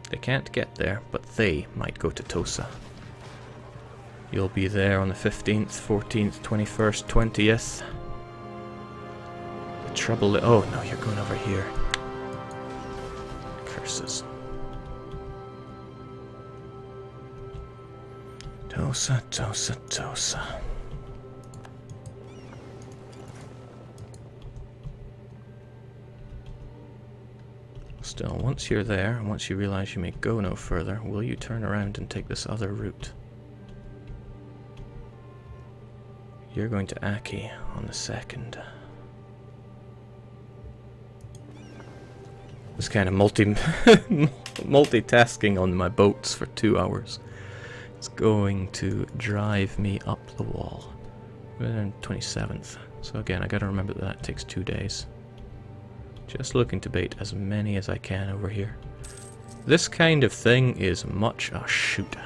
They can't get there, but they might go to Tosa. You'll be there on the 15th, 14th, 21st, 20th. The trouble... Oh, no, you're going over here. Curses. Tosa, Tosa, Tosa. Still, once you're there, and once you realize you may go no further, will you turn around and take this other route? You're going to Aki on the 2nd. This kind of multitasking on my boats for 2 hours. It's going to drive me up the wall. We're on 27th. So again, I gotta remember that that takes 2 days. Just looking to bait as many as I can over here. This kind of thing is much... Oh, shoot.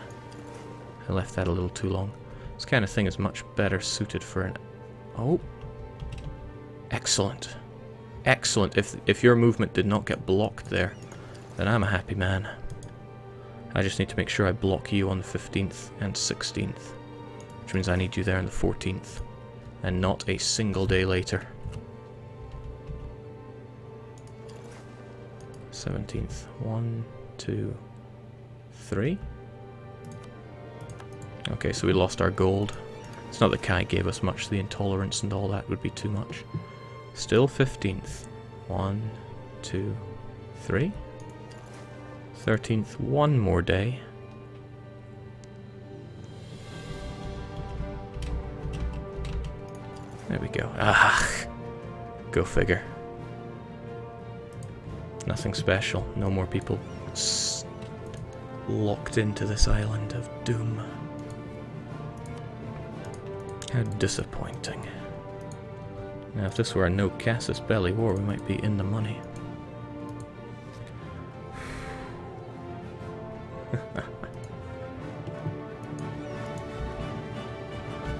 I left that a little too long. This kind of thing is much better suited for an... Oh. Excellent. Excellent. If your movement did not get blocked there, then I'm a happy man. I just need to make sure I block you on the 15th and 16th. Which means I need you there on the 14th. And not a single day later. 17th. 1, 2, 3. Okay, so we lost our gold. It's not that Kai gave us much, the intolerance and all that would be too much. Still 15th. 1, 2, 3. 13th, one more day. There we go. Ah, go figure. Nothing special. No more people locked into this island of doom. How disappointing. Now, if this were a no Casus Belli war, we might be in the money.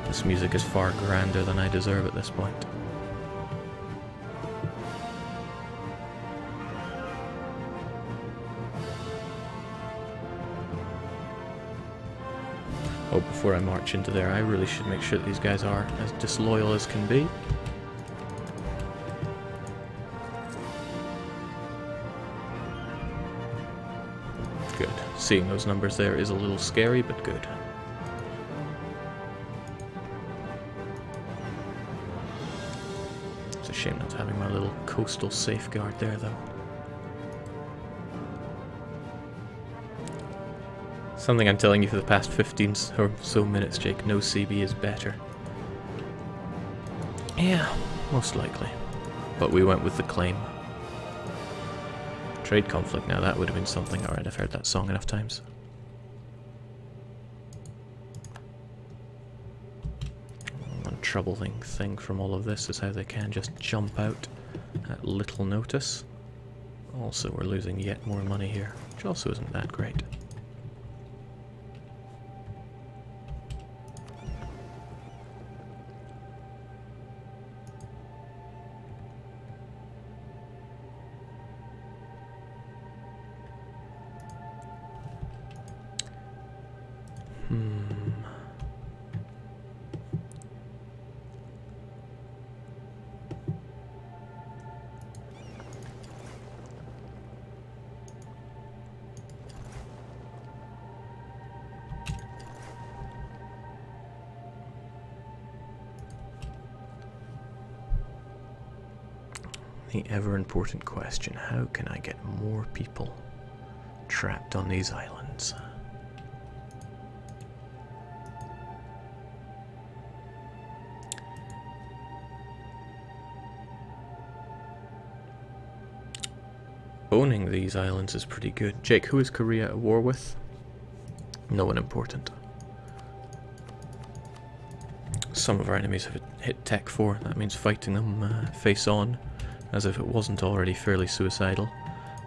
This music is far grander than I deserve at this point. Oh, before I march into there, I really should make sure that these guys are as disloyal as can be. Good. Seeing those numbers there is a little scary, but good. It's a shame not having my little coastal safeguard there, though. Something I'm telling you for the past 15 or so minutes, Jake. No CB is better. Yeah, most likely. But we went with the claim. Trade conflict, now that would have been something. Alright, I've heard that song enough times. One troubling thing from all of this is how they can just jump out at little notice. Also, we're losing yet more money here, which also isn't that great. The ever-important question, how can I get more people trapped on these islands? Owning these islands is pretty good. Jake, who is Korea at war with? No one important. Some of our enemies have hit Tech 4. That means fighting them face on, as if it wasn't already fairly suicidal,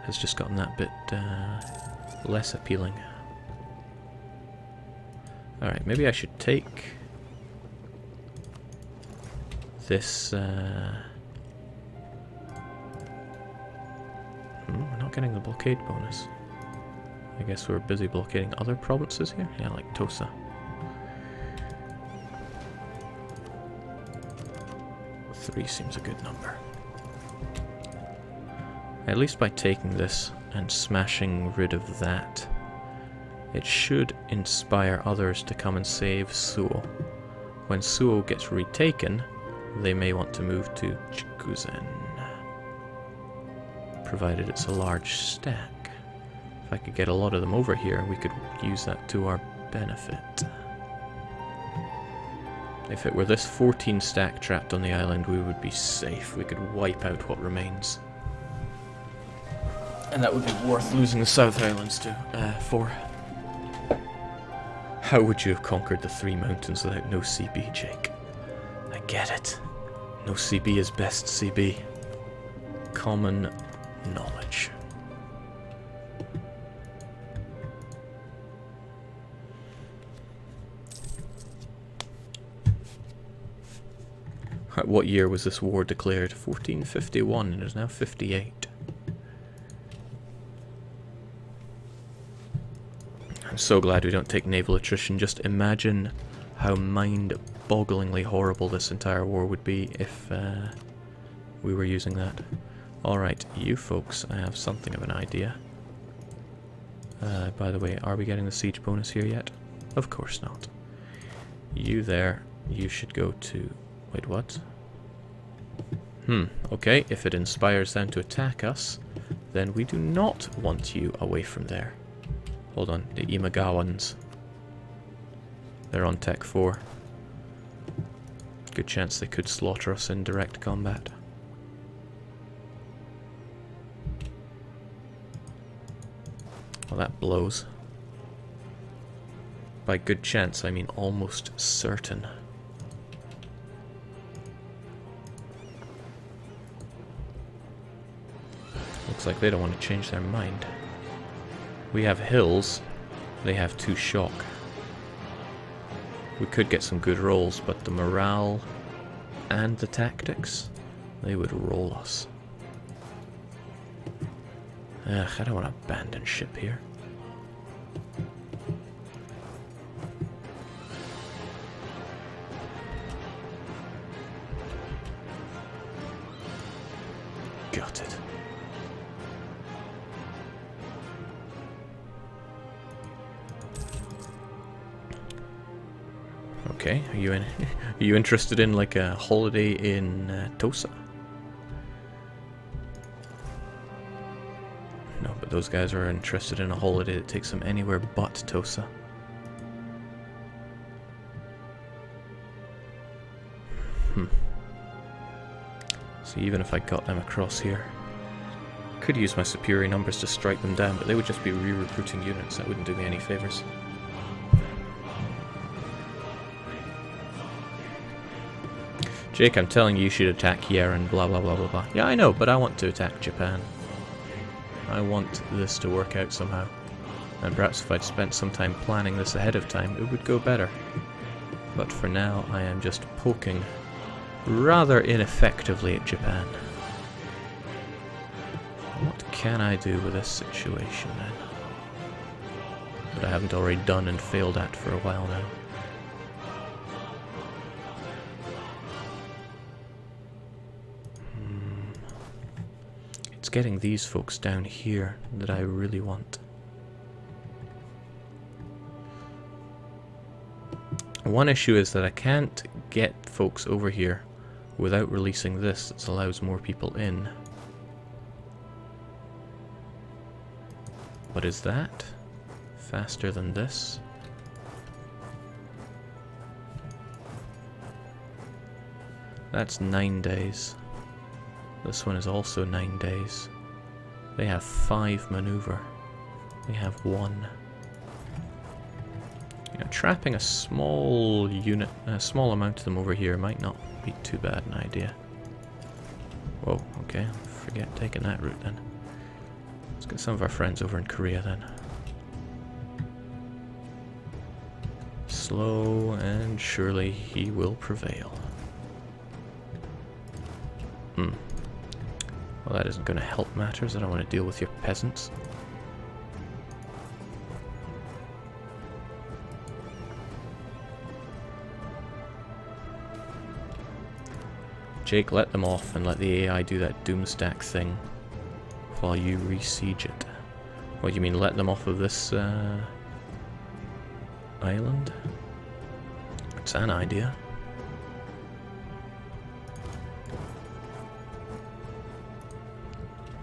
has just gotten that bit less appealing. Alright, maybe I should take this... we're not getting the blockade bonus. I guess we're busy blockading other provinces here. Yeah, like Tosa. Three seems a good number. At least by taking this and smashing rid of that, it should inspire others to come and save Suo. When Suo gets retaken, they may want to move to Chikuzen, provided it's a large stack. If I could get a lot of them over here, we could use that to our benefit. If it were this 14 stack trapped on the island, we would be safe. We could wipe out what remains. And that would be worth losing the South Islands to, for. How would you have conquered the three mountains without no CB, Jake? I get it. No CB is best CB. Common knowledge. What year was this war declared? 1451, and it is now 58. I'm so glad we don't take naval attrition. Just imagine how mind-bogglingly horrible this entire war would be if we were using that. Alright, you folks, I have something of an idea. By the way, are we getting the siege bonus here yet? Of course not. You there, you should go to... Wait, what? Okay, if it inspires them to attack us, then we do not want you away from there. Hold on, the Imagawans. They're on Tech 4. Good chance they could slaughter us in direct combat. Well, that blows. By good chance, I mean almost certain. Looks like they don't want to change their mind. We have hills, they have 2 shock. We could get some good rolls, but the morale and the tactics, they would roll us. Ugh, I don't want to abandon ship here. Got it. Okay, are you interested in like a holiday in Tosa? No, but those guys are interested in a holiday that takes them anywhere but Tosa. So even if I got them across here, I could use my superior numbers to strike them down, but they would just be re-recruiting units. That wouldn't do me any favors. Jake, I'm telling you should attack here and blah blah blah blah blah. Yeah, I know, but I want to attack Japan. I want this to work out somehow. And perhaps if I'd spent some time planning this ahead of time, it would go better. But for now, I am just poking rather ineffectively at Japan. What can I do with this situation then? That I haven't already done and failed at for a while now. It's getting these folks down here that I really want. One issue is that I can't get folks over here without releasing this that allows more people in. What is that? Faster than this? That's 9 days. This one is also 9 days. They have 5 maneuver. We have 1. You know, trapping a small unit, a small amount of them over here might not be too bad an idea. Whoa, okay, forget taking that route then. Let's get some of our friends over in Korea then. Slow and surely he will prevail. Well, that isn't going to help matters. I don't want to deal with your peasants. Jake, let them off and let the AI do that doomstack thing while you re-siege it. What do you mean, let them off of this island? It's an idea.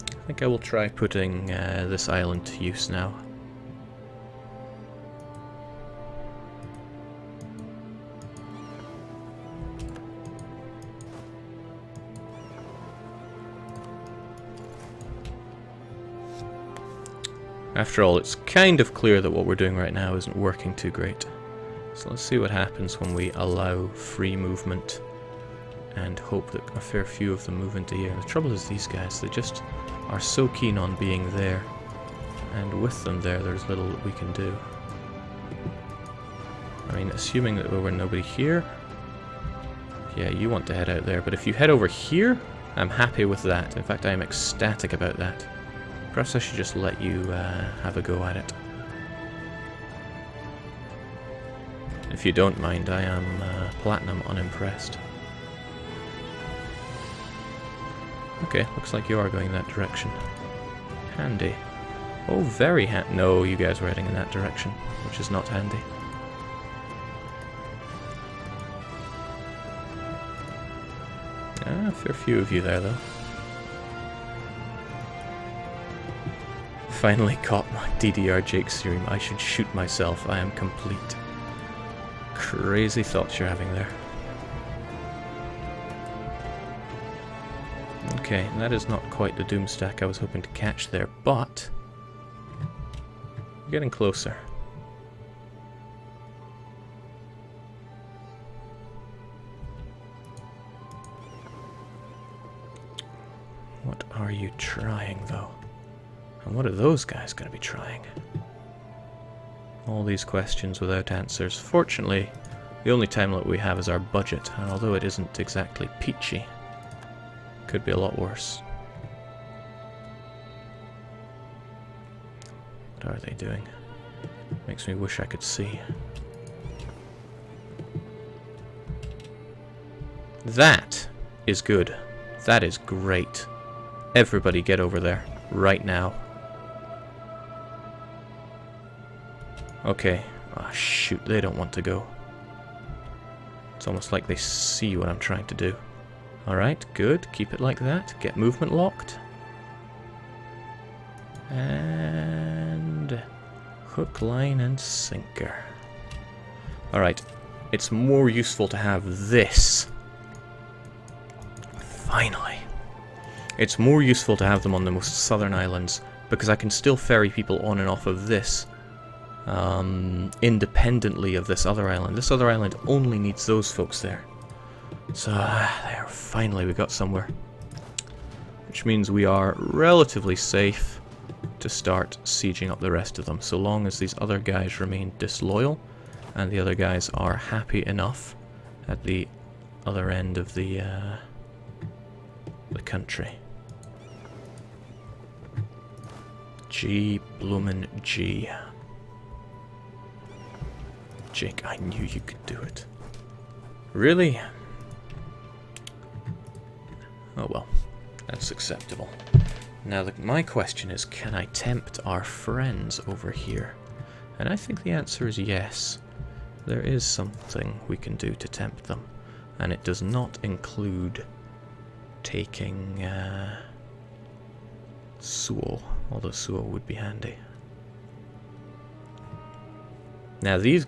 I think I will try putting this island to use now. After all, it's kind of clear that what we're doing right now isn't working too great. So let's see what happens when we allow free movement and hope that a fair few of them move into here. The trouble is these guys, they just are so keen on being there, and with them there's little that we can do. I mean, assuming that there were nobody here, yeah, you want to head out there, but if you head over here, I'm happy with that. In fact, I am ecstatic about that. Perhaps I should just let you have a go at it. If you don't mind, I am platinum unimpressed. Okay, looks like you are going that direction. Handy. Oh, very handy. No, you guys were heading in that direction, which is not handy. A fair few of you there, though. Finally caught my DDR Jake stream. I should shoot myself. I am complete. Crazy thoughts you're having there. Okay, that is not quite the doomstack I was hoping to catch there, but we're getting closer. What are you trying, though? And what are those guys going to be trying? All these questions without answers. Fortunately, the only time limit we have is our budget, and although it isn't exactly peachy, could be a lot worse. What are they doing? Makes me wish I could see. That is good. That is great. Everybody get over there, right now. Okay. Ah, shoot, they don't want to go. It's almost like they see what I'm trying to do. Alright, good. Keep it like that. Get movement locked. And hook, line, and sinker. Alright, it's more useful to have this. Finally. It's more useful to have them on the most southern islands, because I can still ferry people on and off of this independently of this other island. This other island only needs those folks there. So, there, finally we got somewhere. Which means we are relatively safe to start sieging up the rest of them, so long as these other guys remain disloyal, and the other guys are happy enough at the other end of the country. G bloomin' G. Jake, I knew you could do it. Really? Oh well, that's acceptable. Now my question is, can I tempt our friends over here? And I think the answer is yes. There is something we can do to tempt them, and it does not include taking Suo, although Suo would be handy. Now these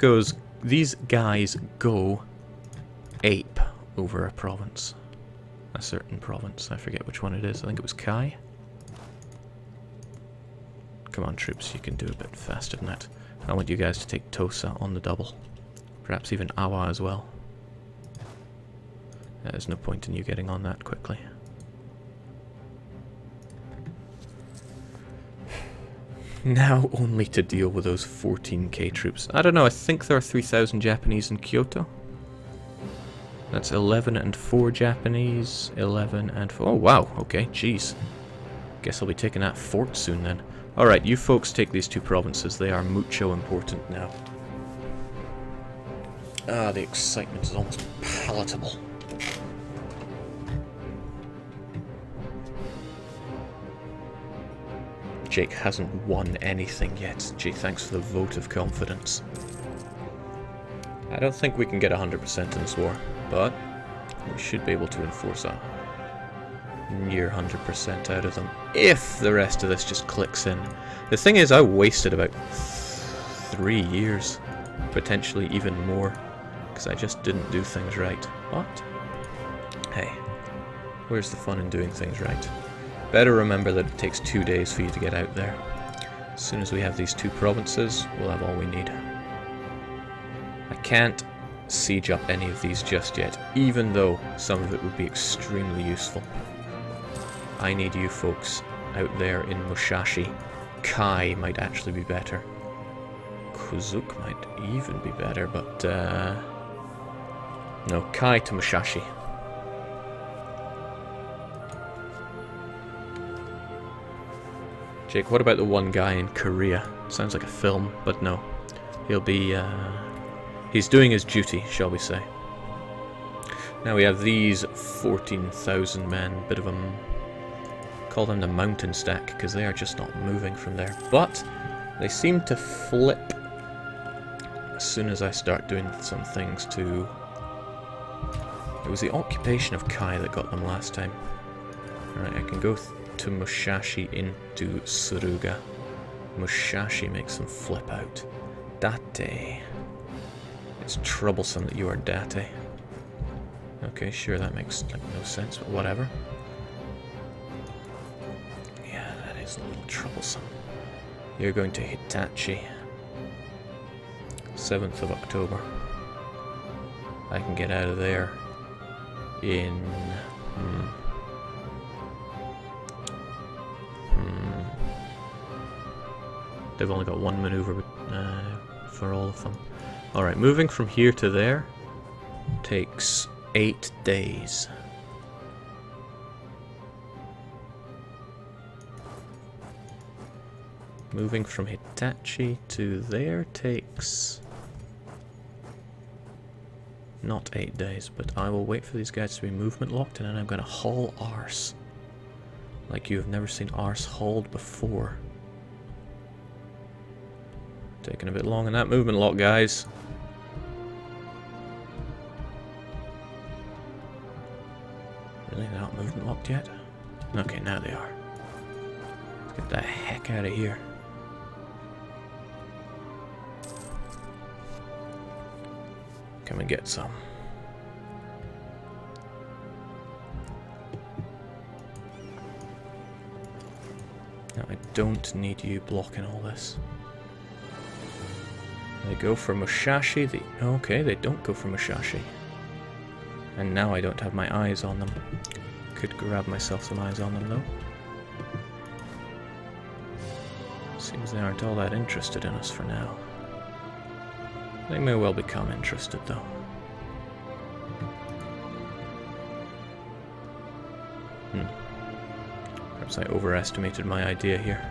guys go ape over a province. A certain province. I forget which one it is. I think it was Kai. Come on, troops, you can do a bit faster than that. I want you guys to take Tosa on the double. Perhaps even Awa as well. There's no point in you getting on that quickly. Now only to deal with those 14k troops. I don't know, I think there are 3,000 Japanese in Kyoto. That's 11 and 4 Japanese, 11 and 4... Oh wow, okay, jeez. Guess I'll be taking that fort soon then. Alright, you folks take these two provinces, they are mucho important now. Ah, the excitement is almost palatable. Jake hasn't won anything yet. Gee, thanks for the vote of confidence. I don't think we can get 100% in this war, but we should be able to enforce a near 100% out of them, if the rest of this just clicks in. The thing is, I wasted about 3 years, potentially even more, because I just didn't do things right. But, hey, where's the fun in doing things right? Better remember that it takes 2 days for you to get out there. As soon as we have these 2 provinces, we'll have all we need. I can't siege up any of these just yet, even though some of it would be extremely useful. I need you folks out there in Musashi. Kai might actually be better. Kuzuk might even be better, but no, Kai to Musashi. Jake, what about the one guy in Korea? Sounds like a film, but no. He'll be, he's doing his duty, shall we say. Now we have these 14,000 men, bit of a... call them the mountain stack, because they are just not moving from there. But they seem to flip as soon as I start doing some things to... It was the occupation of Kai that got them last time. Alright, I can go to Musashi into Suruga. Musashi makes them flip out. Date. It's troublesome that you are Date. Okay, sure, that makes like no sense, but whatever. Yeah, that is a little troublesome. You're going to Hitachi. 7th of October. I can get out of there in... They've only got one maneuver for all of them. Alright, moving from here to there takes 8 days. Moving from Hitachi to there takes... not 8 days, but I will wait for these guys to be movement locked and then I'm going to haul arse. Like you have never seen arse hauled before. Taking a bit long in that movement lock, guys. Really? They're not movement locked yet? Okay, now they are. Let's get the heck out of here. Come and get some. Now I don't need you blocking all this. They go for Musashi. Okay, they don't go for Musashi. And now I don't have my eyes on them. Could grab myself some eyes on them though. Seems they aren't all that interested in us for now. They may well become interested though. Perhaps I overestimated my idea here.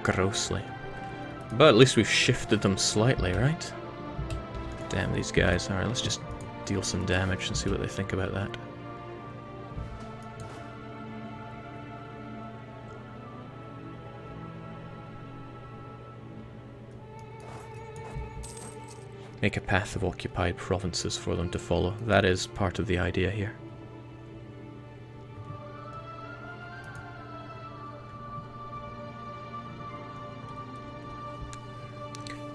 Grossly. But at least we've shifted them slightly, right? Damn these guys. Alright, let's just deal some damage and see what they think about that. Make a path of occupied provinces for them to follow. That is part of the idea here.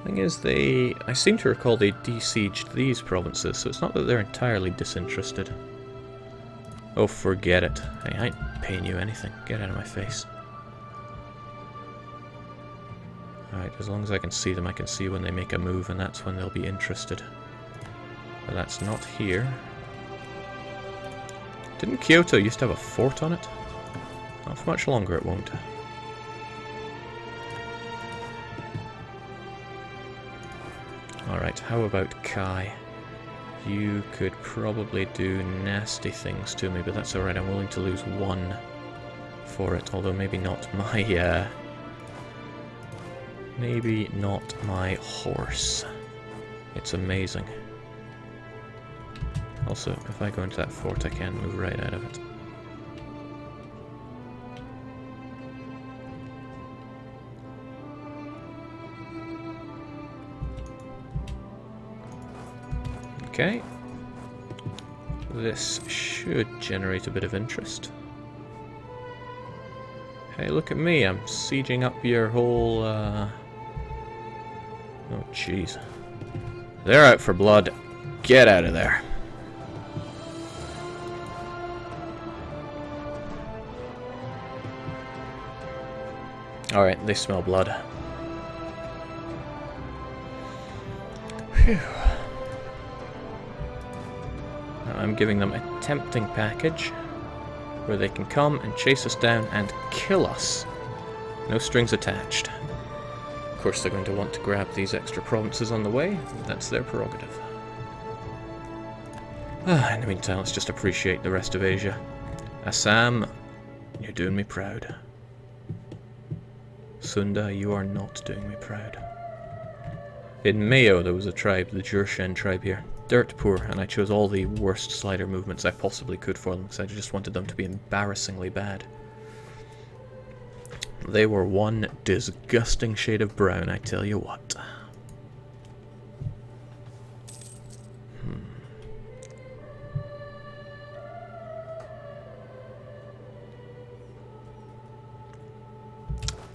Thing is, I seem to recall they besieged these provinces, so it's not that they're entirely disinterested. Oh, forget it. Hey, I ain't paying you anything. Get out of my face. Alright, as long as I can see them, I can see when they make a move, and that's when they'll be interested. But that's not here. Didn't Kyoto used to have a fort on it? Not for much longer it won't. Alright, how about Kai? You could probably do nasty things to me, but that's alright. I'm willing to lose 1 for it, although maybe not my, maybe not my horse. It's amazing. Also, if I go into that fort, I can move right out of it. Okay. This should generate a bit of interest. Hey, look at me, I'm sieging up your whole, Oh, jeez. They're out for blood. Get out of there. Alright, they smell blood. Phew. Now I'm giving them a tempting package where they can come and chase us down and kill us. No strings attached. Of course they're going to want to grab these extra provinces on the way. That's their prerogative. In the meantime, let's just appreciate the rest of Asia. Assam, you're doing me proud. Sunda, you are not doing me proud. In Mayo, there was a tribe, the Jurshen tribe here. Dirt poor, and I chose all the worst slider movements I possibly could for them, because I just wanted them to be embarrassingly bad. They were one disgusting shade of brown, I tell you what.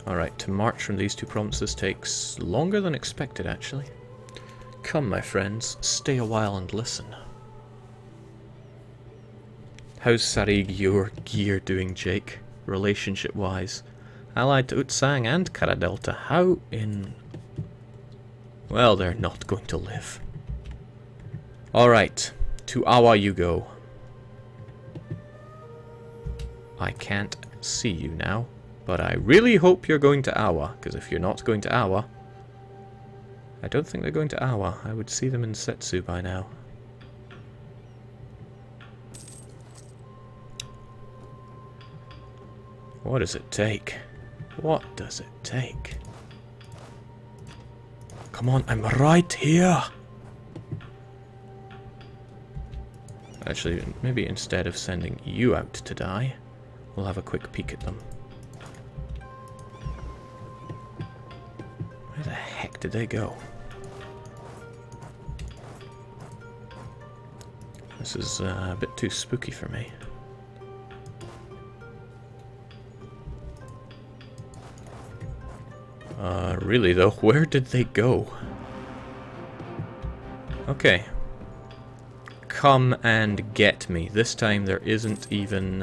Alright, to march from these two provinces takes longer than expected, actually. Come, my friends, stay a while and listen. How's Sarig your gear doing, Jake? Relationship-wise? Allied to Utsang and Kara Delta. How in... Well, they're not going to live. Alright, to Awa you go. I can't see you now. But I really hope you're going to Awa, because if you're not going to Awa... I don't think they're going to Awa. I would see them in Setsu by now. What does it take? What does it take? Come on, I'm right here! Actually, maybe instead of sending you out to die, we'll have a quick peek at them. Where the heck did they go? This is a bit too spooky for me. Really though, where did they go? Okay. Come and get me. This time there isn't even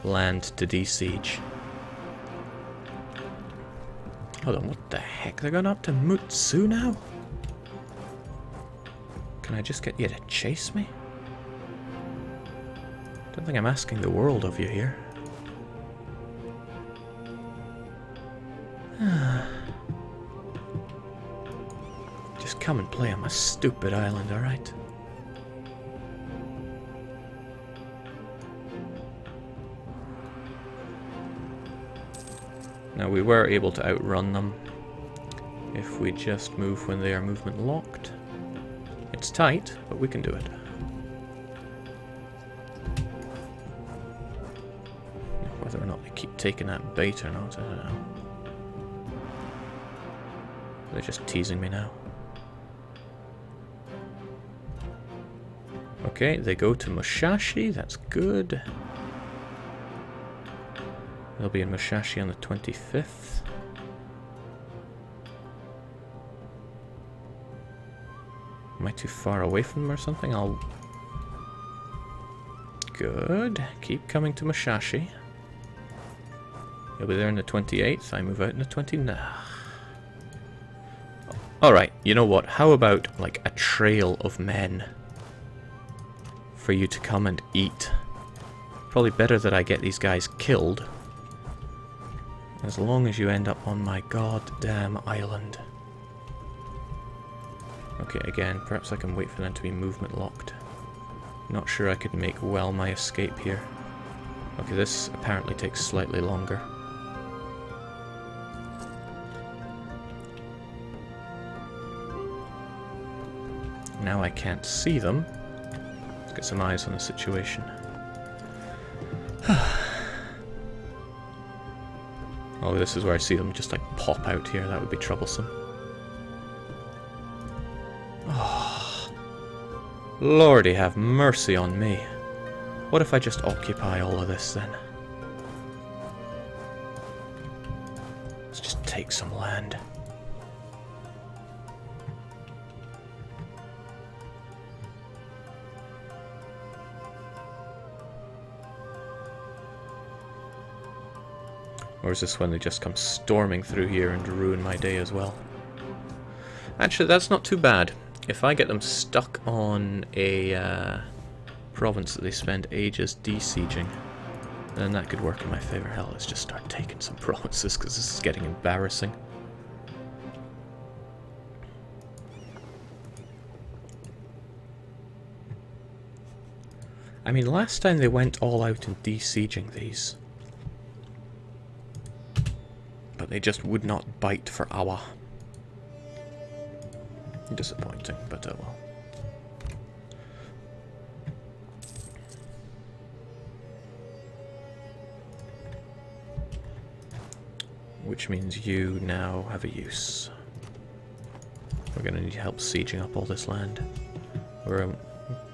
land to de-siege. Hold on, what the heck? They're going up to Mutsu now? Can I just get you to chase me? Don't think I'm asking the world of you here. Just come and play on my stupid island, alright? Now we were able to outrun them if we just move when they are movement locked. It's tight, but we can do it. Whether or not they keep taking that bait or not, I don't know. They're just teasing me now. Okay, they go to Musashi, that's good. They'll be in Musashi on the 25th. Am I too far away from them or something? I'll... Good. Keep coming to Musashi. He'll be there on the 28th. I move out on the 29th. Alright, you know what? How about, like, a trail of men for you to come and eat? Probably better that I get these guys killed. As long as you end up on my goddamn island. Okay, again, perhaps I can wait for them to be movement locked. Not sure I could make well my escape here. Okay, this apparently takes slightly longer. Now I can't see them. Let's get some eyes on the situation. Oh, this is where I see them just like pop out here. That would be troublesome. Oh. Lordy have mercy on me. What if I just occupy all of this then? Let's just take some land. Or is this when they just come storming through here and ruin my day as well? Actually, that's not too bad. If I get them stuck on a province that they spend ages desieging, then that could work in my favour. Hell, let's just start taking some provinces, because this is getting embarrassing. I mean, last time they went all out in desieging these, but they just would not bite for Awa. Disappointing, but oh well. Which means you now have a use. We're going to need help sieging up all this land. We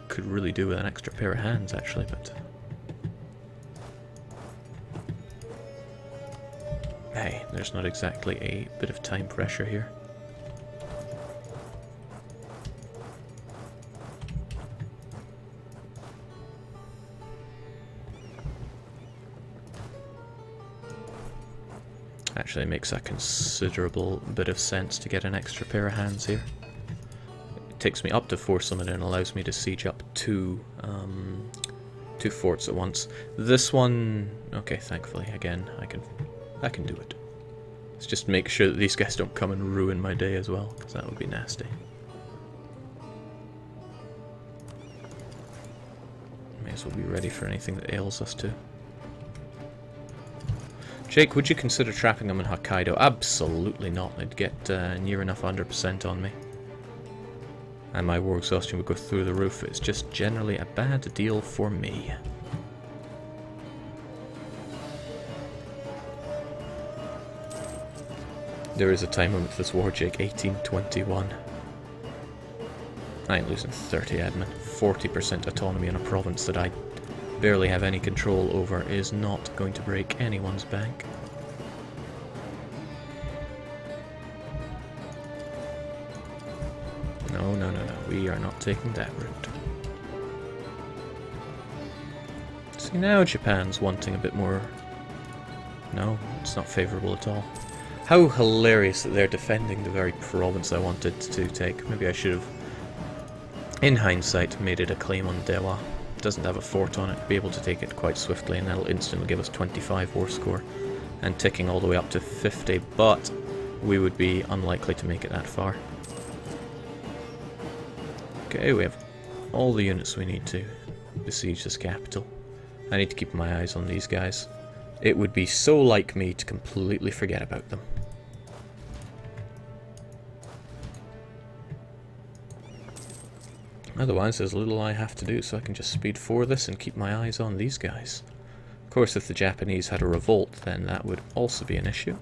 could really do with an extra pair of hands, actually, but... Hey, there's not exactly a bit of time pressure here. Actually, it makes a considerable bit of sense to get an extra pair of hands here. It takes me up to 4 summon and allows me to siege up two forts at once. This one, okay, thankfully, again, I can do it. Let's just make sure that these guys don't come and ruin my day as well, because that would be nasty. May as well be ready for anything that ails us too. Jake, would you consider trapping them in Hokkaido? Absolutely not. They'd get near enough 100% on me. And my war exhaustion would go through the roof. It's just generally a bad deal for me. There is a time limit for this war, Jake. 1821. I ain't losing 30 admin. 40% autonomy in a province that I barely have any control over is not going to break anyone's bank. No, no, no, no. We are not taking that route. See, now Japan's wanting a bit more... No, it's not favourable at all. How hilarious that they're defending the very province I wanted to take. Maybe I should have, in hindsight, made it a claim on Dewa. Doesn't have a fort on it, be able to take it quite swiftly, and that'll instantly give us 25 war score and ticking all the way up to 50, but we would be unlikely to make it that far. Okay, we have all the units we need to besiege this capital. I need to keep my eyes on these guys. It would be so like me to completely forget about them. Otherwise, there's little I have to do, so I can just speed forward this and keep my eyes on these guys. Of course, if the Japanese had a revolt, then that would also be an issue.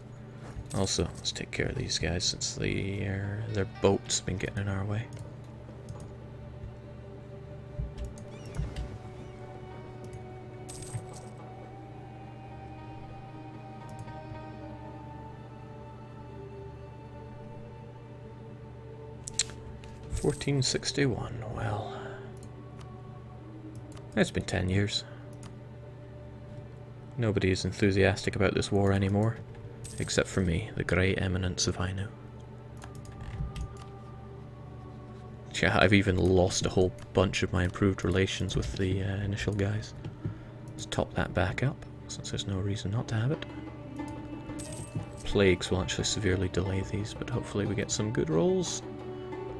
Also, let's take care of these guys, since their boat's been getting in our way. $1461, well... It's been 10 years. Nobody is enthusiastic about this war anymore, except for me, the grey eminence of Ainu. Yeah, I've even lost a whole bunch of my improved relations with the initial guys. Let's top that back up, since there's no reason not to have it. Plagues will actually severely delay these, but hopefully we get some good rolls.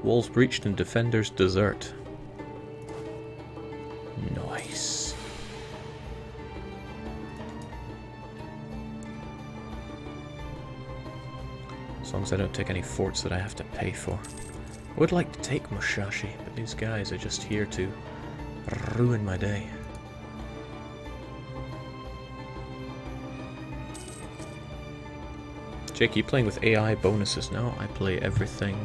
Walls breached and defenders desert. Nice. As long as I don't take any forts that I have to pay for. I would like to take Musashi, but these guys are just here to ruin my day. Jake, you playing with AI bonuses? No, I play everything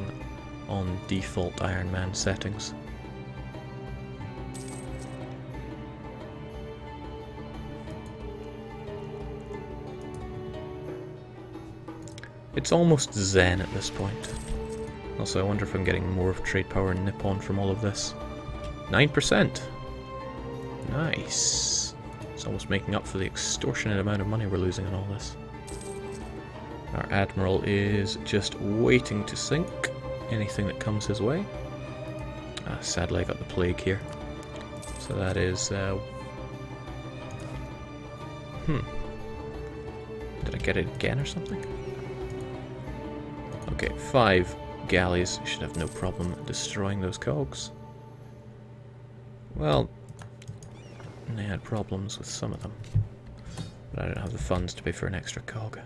on default Iron Man settings. It's almost zen at this point. Also, I wonder if I'm getting more of trade power in Nippon from all of this. 9%! Nice. It's almost making up for the extortionate amount of money we're losing on all this. Our admiral is just waiting to sink anything that comes his way. Sadly, I got the plague here. So that is... Did I get it again or something? Okay, 5 galleys. Should have no problem destroying those cogs. Well, they had problems with some of them. But I don't have the funds to pay for an extra cog.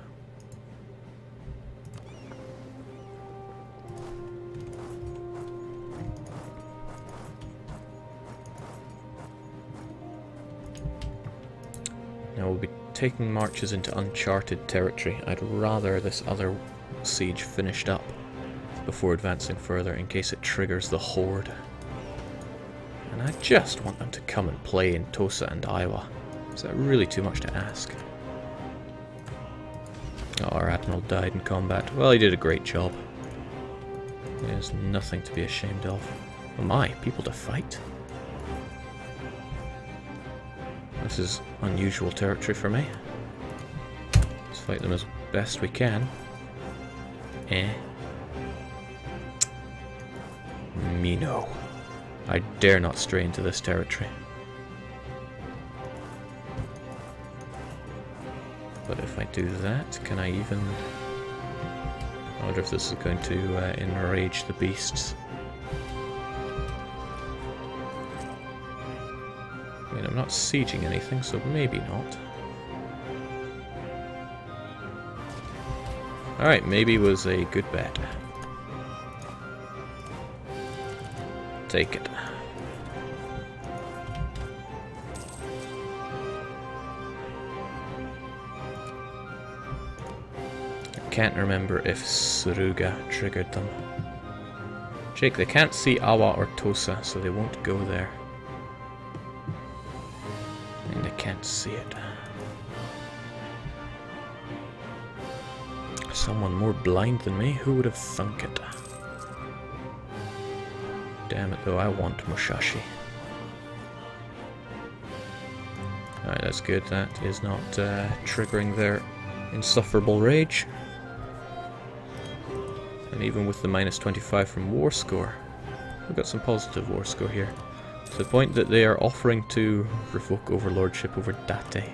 Now we'll be taking marches into uncharted territory. I'd rather this other siege finished up before advancing further in case it triggers the Horde. And I just want them to come and play in Tosa and Iowa. Is that really too much to ask? Oh, our admiral died in combat. Well, he did a great job. There's nothing to be ashamed of. Oh my, people to fight? This is unusual territory for me. Let's fight them as best we can. Me no. I dare not stray into this territory. But if I do that, can I even... I wonder if this is going to enrage the beasts. I mean, I'm not sieging anything, so maybe not. Alright, maybe was a good bet. Take it. I can't remember if Suruga triggered them. Jake, they can't see Awa or Tosa, so they won't go there. And they can't see it. Someone more blind than me, who would have thunk it? Damn it though, I want Musashi. Alright, that's good. That is not triggering their insufferable rage. And even with the minus 25 from war score, we've got some positive war score here. To the point that they are offering to revoke overlordship over Date.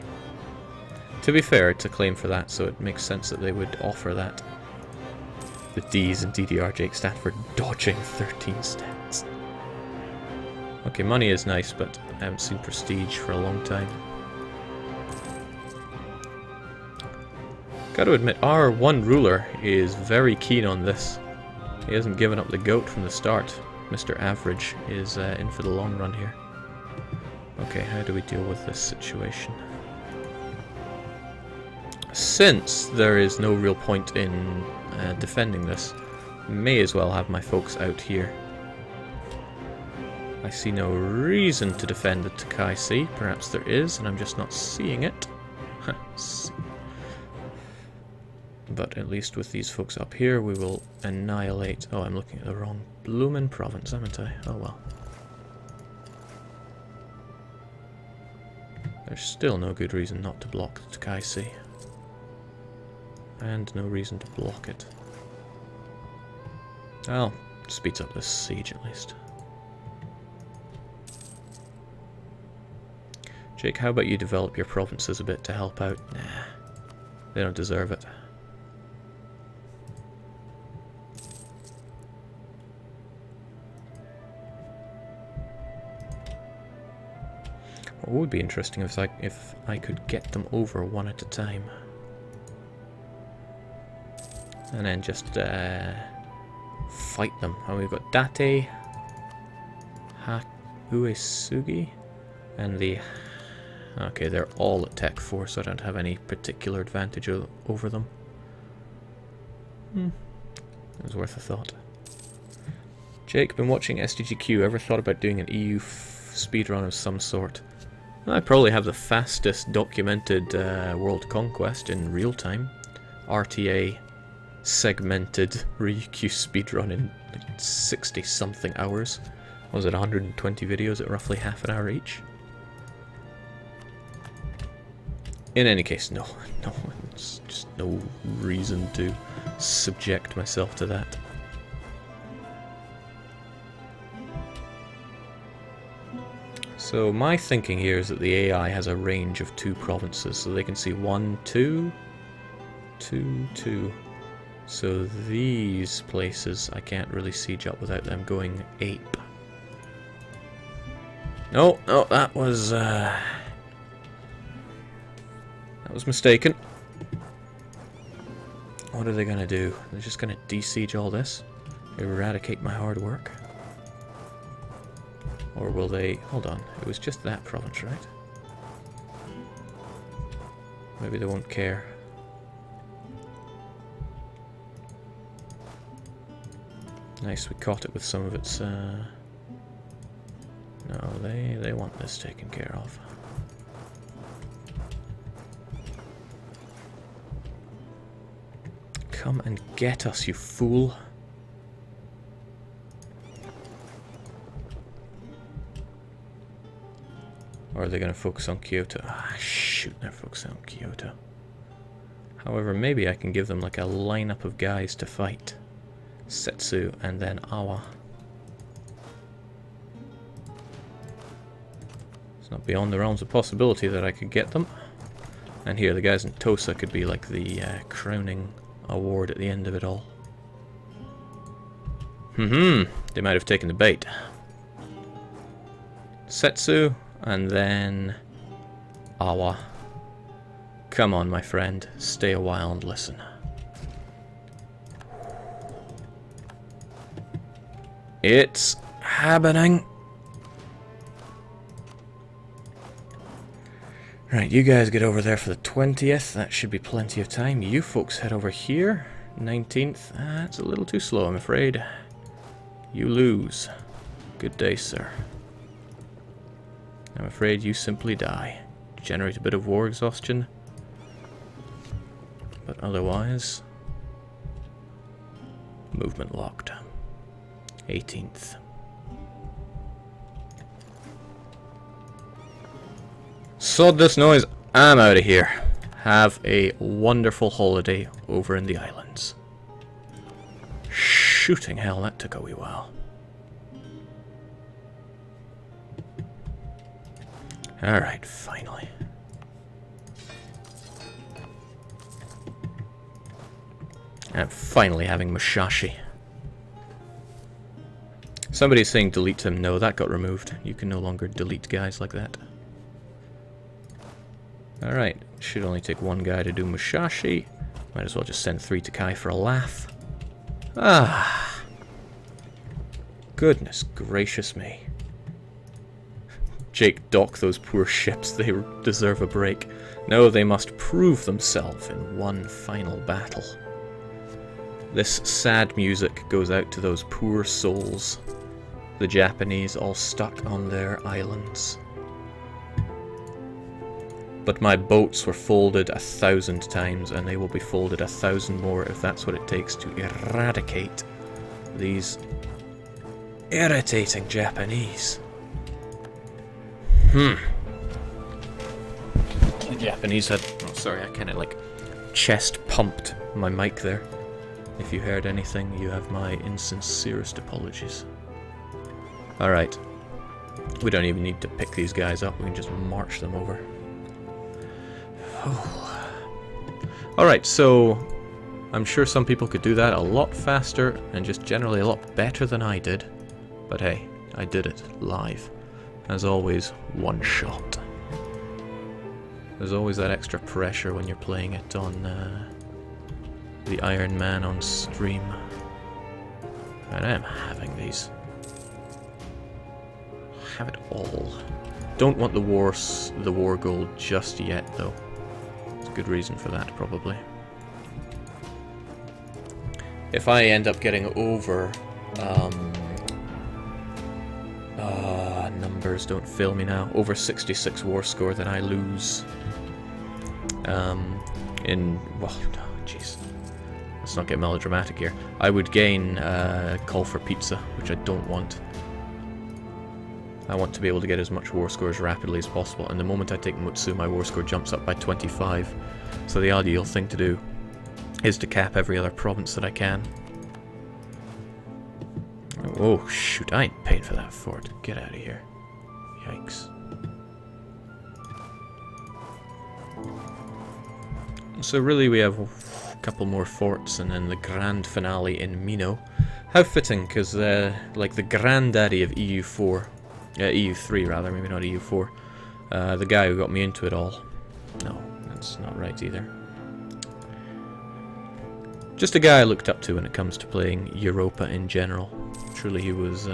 To be fair, it's a claim for that, so it makes sense that they would offer that. The D's in DDR Jake stand for dodging 13 stats. Okay, money is nice, but I haven't seen prestige for a long time. Gotta admit, our one ruler is very keen on this. He hasn't given up the goat from the start. Mr. Average is in for the long run here. Okay, how do we deal with this situation? Since there is no real point in defending this, may as well have my folks out here. I see no reason to defend the Tokai Sea. Perhaps there is, and I'm just not seeing it. But at least with these folks up here, we will annihilate... Oh, I'm looking at the wrong bloomin' province, haven't I? Oh well. There's still no good reason not to block the Tokai Sea. And no reason to block it. Well, speeds up this siege at least. Jake, how about you develop your provinces a bit to help out? Nah, they don't deserve it. What would be interesting if I could get them over one at a time. And then just fight them. And we've got Date, Uesugi, and the... Okay, they're all at Tech 4, so I don't have any particular advantage over them. It was worth a thought. Jake, been watching SDGQ. Ever thought about doing an EU speedrun of some sort? I probably have the fastest documented world conquest in real time. RTA segmented Ryukyu speedrun in like 60-something hours. Was it 120 videos at roughly half an hour each? In any case, no, it's just no reason to subject myself to that. So my thinking here is that the AI has a range of 2 provinces, so they can see 1, 2, 2, 2. So these places I can't really siege up without them going ape. No, that was mistaken. What are they gonna do? They're just gonna de-siege all this? Eradicate my hard work? Or will they... Hold on, it was just that province, right? Maybe they won't care. Nice, we caught it with some of its... No, they want this taken care of. Come and get us, you fool. Or are they going to focus on Kyoto? Ah, shoot, they're focusing on Kyoto. However, maybe I can give them like a lineup of guys to fight. Setsu and then Awa. It's not beyond the realms of possibility that I could get them. And here, the guys in Tosa could be like the crowning award at the end of it all. They might have taken the bait. Setsu, and then Awa. Come on, my friend. Stay a while and listen. It's happening. Right, you guys get over there for the 20th. That should be plenty of time. You folks head over here. 19th. That's a little too slow, I'm afraid. You lose. Good day, sir. I'm afraid you simply die. Generate a bit of war exhaustion. But otherwise... movement locked. 18th. Sod this noise, I'm out of here. Have a wonderful holiday over in the islands. Shooting hell, that took a wee while. Alright, finally. I'm finally having Musashi. Somebody's saying delete him. No, that got removed. You can no longer delete guys like that. Alright, should only take 1 guy to do Musashi. Might as well just send 3 to Kai for a laugh. Ah! Goodness gracious me. Jake, dock those poor ships. They deserve a break. No, they must prove themselves in one final battle. This sad music goes out to those poor souls. The Japanese all stuck on their islands. But my boats were folded 1,000 times, and they will be folded 1,000 more if that's what it takes to eradicate these irritating Japanese. The Japanese had... Oh, sorry, I kind of like chest pumped my mic there. If you heard anything, you have my insincerest apologies. Alright. We don't even need to pick these guys up, we can just march them over. Alright, so I'm sure some people could do that a lot faster and just generally a lot better than I did. But hey, I did it live. As always, one shot. There's always that extra pressure when you're playing it on the Iron Man on stream. And I am having these. Have it all. Don't want the war gold just yet, though. There's a good reason for that, probably. If I end up getting over... numbers don't fail me now. Over 66 war score, then I lose. Well, jeez. let's not get melodramatic here. I would gain call for pizza, which I don't want. I want to be able to get as much war score as rapidly as possible, and the moment I take Mutsu, my war score jumps up by 25. So the ideal thing to do is to cap every other province that I can. Oh shoot, I ain't paying for that fort. Get out of here. Yikes. So really we have a couple more forts and then the grand finale in Mino. How fitting, because like the granddaddy of EU4, EU3 rather, maybe not EU4, the guy who got me into it all. No, that's not right either. Just a guy I looked up to when it comes to playing Europa in general. Truly he was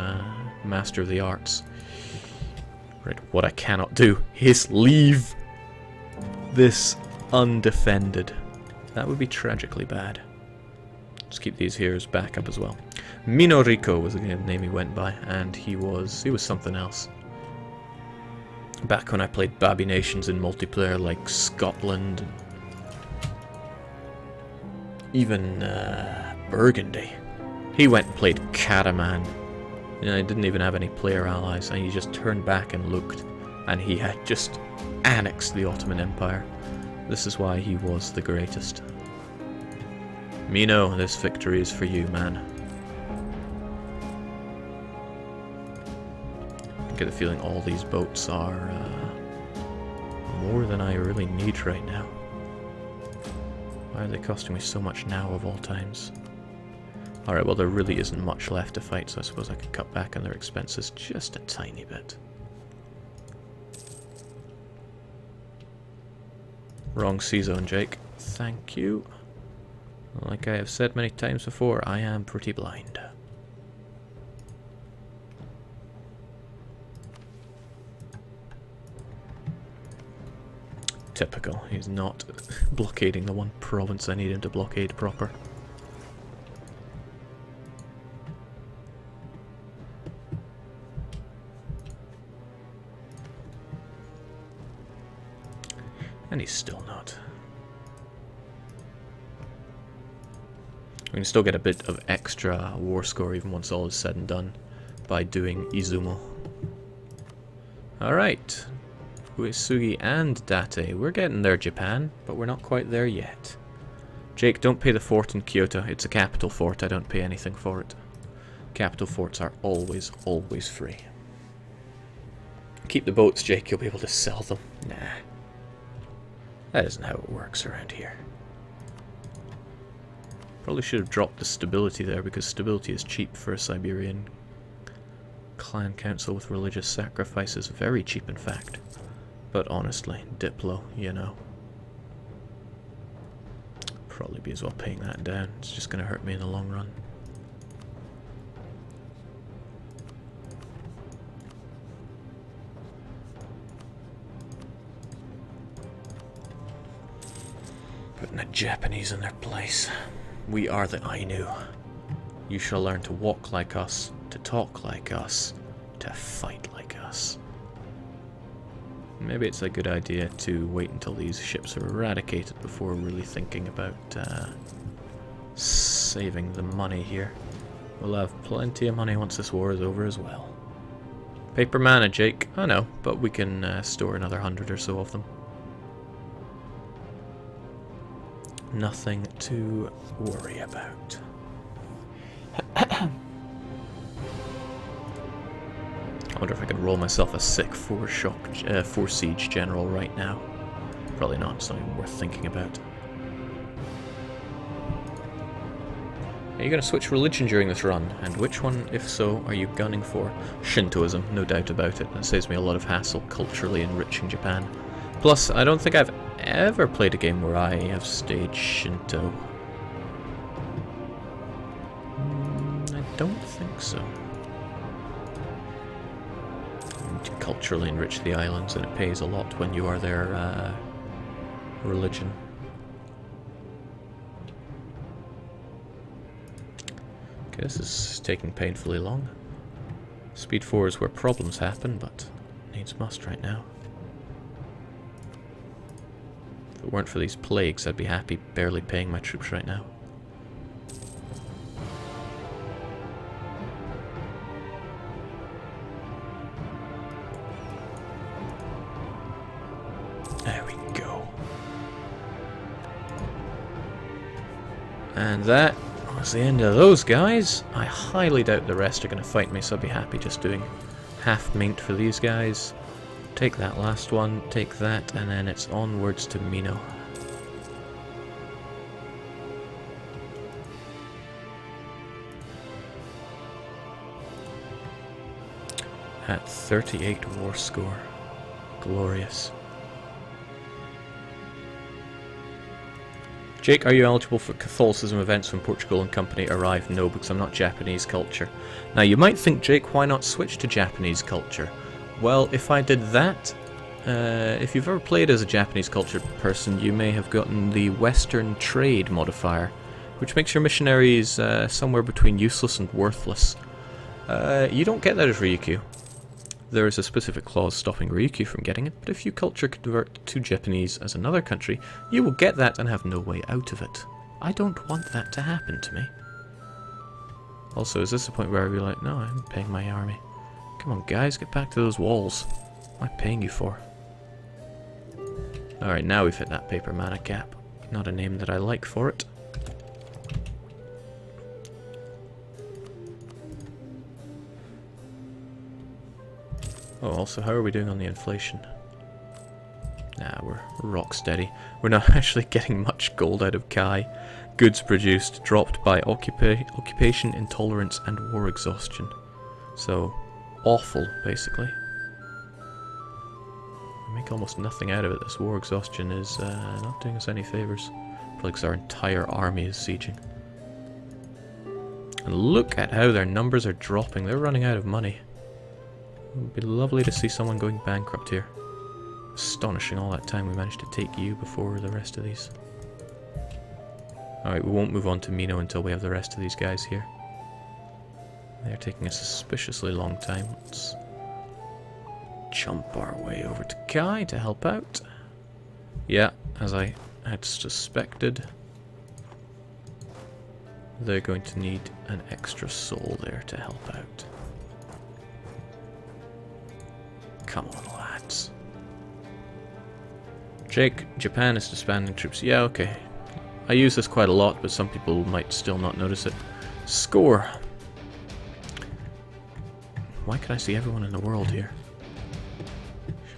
master of the arts. Right, what I cannot do is leave this undefended. That would be tragically bad. Let's keep these here as backup as well. Minorico was the name he went by, and he was something else. Back when I played Babby Nations in multiplayer like Scotland, and even Burgundy. He went and played Cataman. You know, he didn't even have any player allies, and he just turned back and looked, and he had just annexed the Ottoman Empire. This is why he was the greatest. Mino, this victory is for you, man. I get the feeling all these boats are more than I really need right now. Why are they costing me so much now of all times? Alright, well there really isn't much left to fight, so I suppose I could cut back on their expenses just a tiny bit. Wrong C-zone, Jake. Thank you. Like I have said many times before, I am pretty blind. Typical. He's not blockading the one province I need him to blockade proper. And he's still not. We can still get a bit of extra war score even once all is said and done by doing Izumo. Alright. Uesugi and Date. We're getting there, Japan, but we're not quite there yet. Jake, don't pay the fort in Kyoto. It's a capital fort. I don't pay anything for it. Capital forts are always, always free. Keep the boats, Jake. You'll be able to sell them. Nah. That isn't how it works around here. Probably should have dropped the stability there, because stability is cheap for a Siberian clan council with religious sacrifices. Very cheap, in fact. But honestly, Diplo, you know. Probably be as well paying that down. It's just going to hurt me in the long run. Putting the Japanese in their place. We are the Ainu. You shall learn to walk like us, to talk like us, to fight like us. Maybe it's a good idea to wait until these ships are eradicated before really thinking about saving the money here. We'll have plenty of money once this war is over as well. Paper mana, Jake. I know, but we can store another 100 or so of them. Nothing to worry about. I wonder if I could roll myself a sick 4 siege general right now. Probably not, it's not even worth thinking about. Are you going to switch religion during this run? And which one, if so, are you gunning for? Shintoism, no doubt about it. That saves me a lot of hassle culturally enriching Japan. Plus, I don't think I've ever played a game where I have stayed Shinto. I don't think so. To culturally enrich the islands, and it pays a lot when you are their religion. Okay, this is taking painfully long. Speed 4 is where problems happen, but needs must right now. If it weren't for these plagues, I'd be happy barely paying my troops right now. And that was the end of those guys. I highly doubt the rest are going to fight me, so I'd be happy just doing half mint for these guys. Take that last one, take that, and then it's onwards to Mino. At 38 war score. Glorious. Jake, are you eligible for Catholicism events when Portugal and company arrive? No, because I'm not Japanese culture. Now, you might think, Jake, why not switch to Japanese culture? Well, if I did that, if you've ever played as a Japanese cultured person, you may have gotten the Western Trade modifier, which makes your missionaries somewhere between useless and worthless. You don't get that as Ryukyu. There is a specific clause stopping Ryukyu from getting it, but if you culture convert to Japanese as another country, you will get that and have no way out of it. I don't want that to happen to me. Also, is this the point where I'd be like, no, I'm paying my army. Come on guys, get back to those walls. What am I paying you for? Alright, now we've hit that paper mana cap. Not a name that I like for it. Oh, also, how are we doing on the inflation? Nah, we're rock steady. We're not actually getting much gold out of Kai. Goods produced dropped by occupation, intolerance, and war exhaustion. So, awful, basically. We make almost nothing out of it. This war exhaustion is not doing us any favours. Probably because our entire army is sieging. And look at how their numbers are dropping. They're running out of money. It would be lovely to see someone going bankrupt here. Astonishing, all that time we managed to take you before the rest of these. Alright, we won't move on to Mino until we have the rest of these guys here. They're taking a suspiciously long time. Let's jump our way over to Kai to help out. Yeah, as I had suspected, they're going to need an extra soul there to help out. Come on, lads. Jake, Japan is disbanding troops. Yeah, okay. I use this quite a lot, but some people might still not notice it. Score. Why can I see everyone in the world here?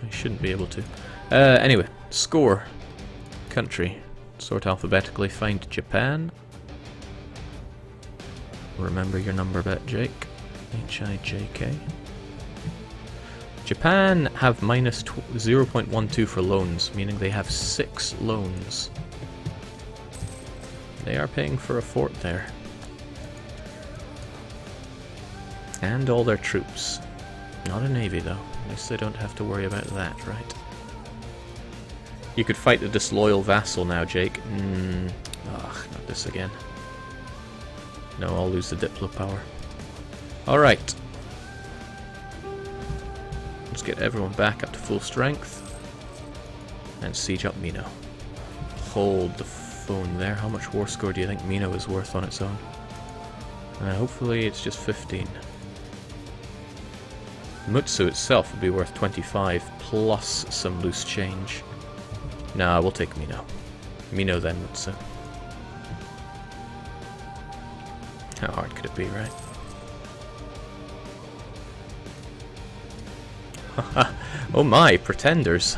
I shouldn't be able to. Anyway, score. Country. Sort alphabetically. Find Japan. Remember your number bet, Jake. H-I-J-K. Japan have minus 0.12 for loans, meaning they have 6 loans. They are paying for a fort there. And all their troops. Not a navy though, at least they don't have to worry about that, right? You could fight the disloyal vassal now, Jake. Ugh, not this again. No, I'll lose the Diplo power. Alright. Let's get everyone back up to full strength. And siege up Mino. Hold the phone there. How much war score do you think Mino is worth on its own? Hopefully it's just 15. Mutsu itself would be worth 25 plus some loose change. Nah, we'll take Mino. Mino then Mutsu. How hard could it be, right? Oh my, pretenders.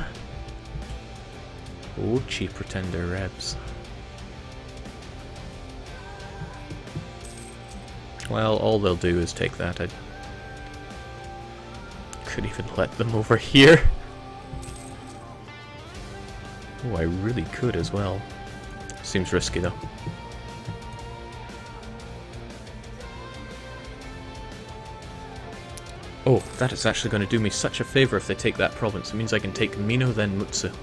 Oh, cheap pretender rebs. Well, all they'll do is take that. I could even let them over here. Oh, I really could as well. Seems risky though. Oh, that is actually going to do me such a favour if they take that province. It means I can take Mino then Mutsu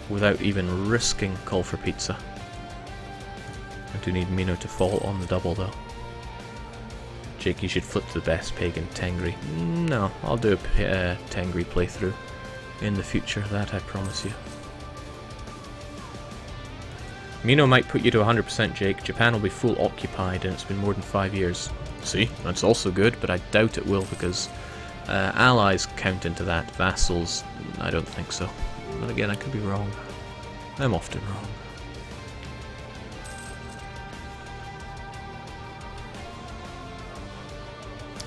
without even risking Call for Pizza. I do need Mino to fall on the double though. Jake, you should flip to the best pagan, Tengri. No, I'll do a Tengri playthrough in the future, that I promise you. Mino might put you to 100%, Jake. Japan will be full occupied and it's been more than 5 years. See, that's also good, but I doubt it will because allies count into that. Vassals, I don't think so. But again, I could be wrong. I'm often wrong.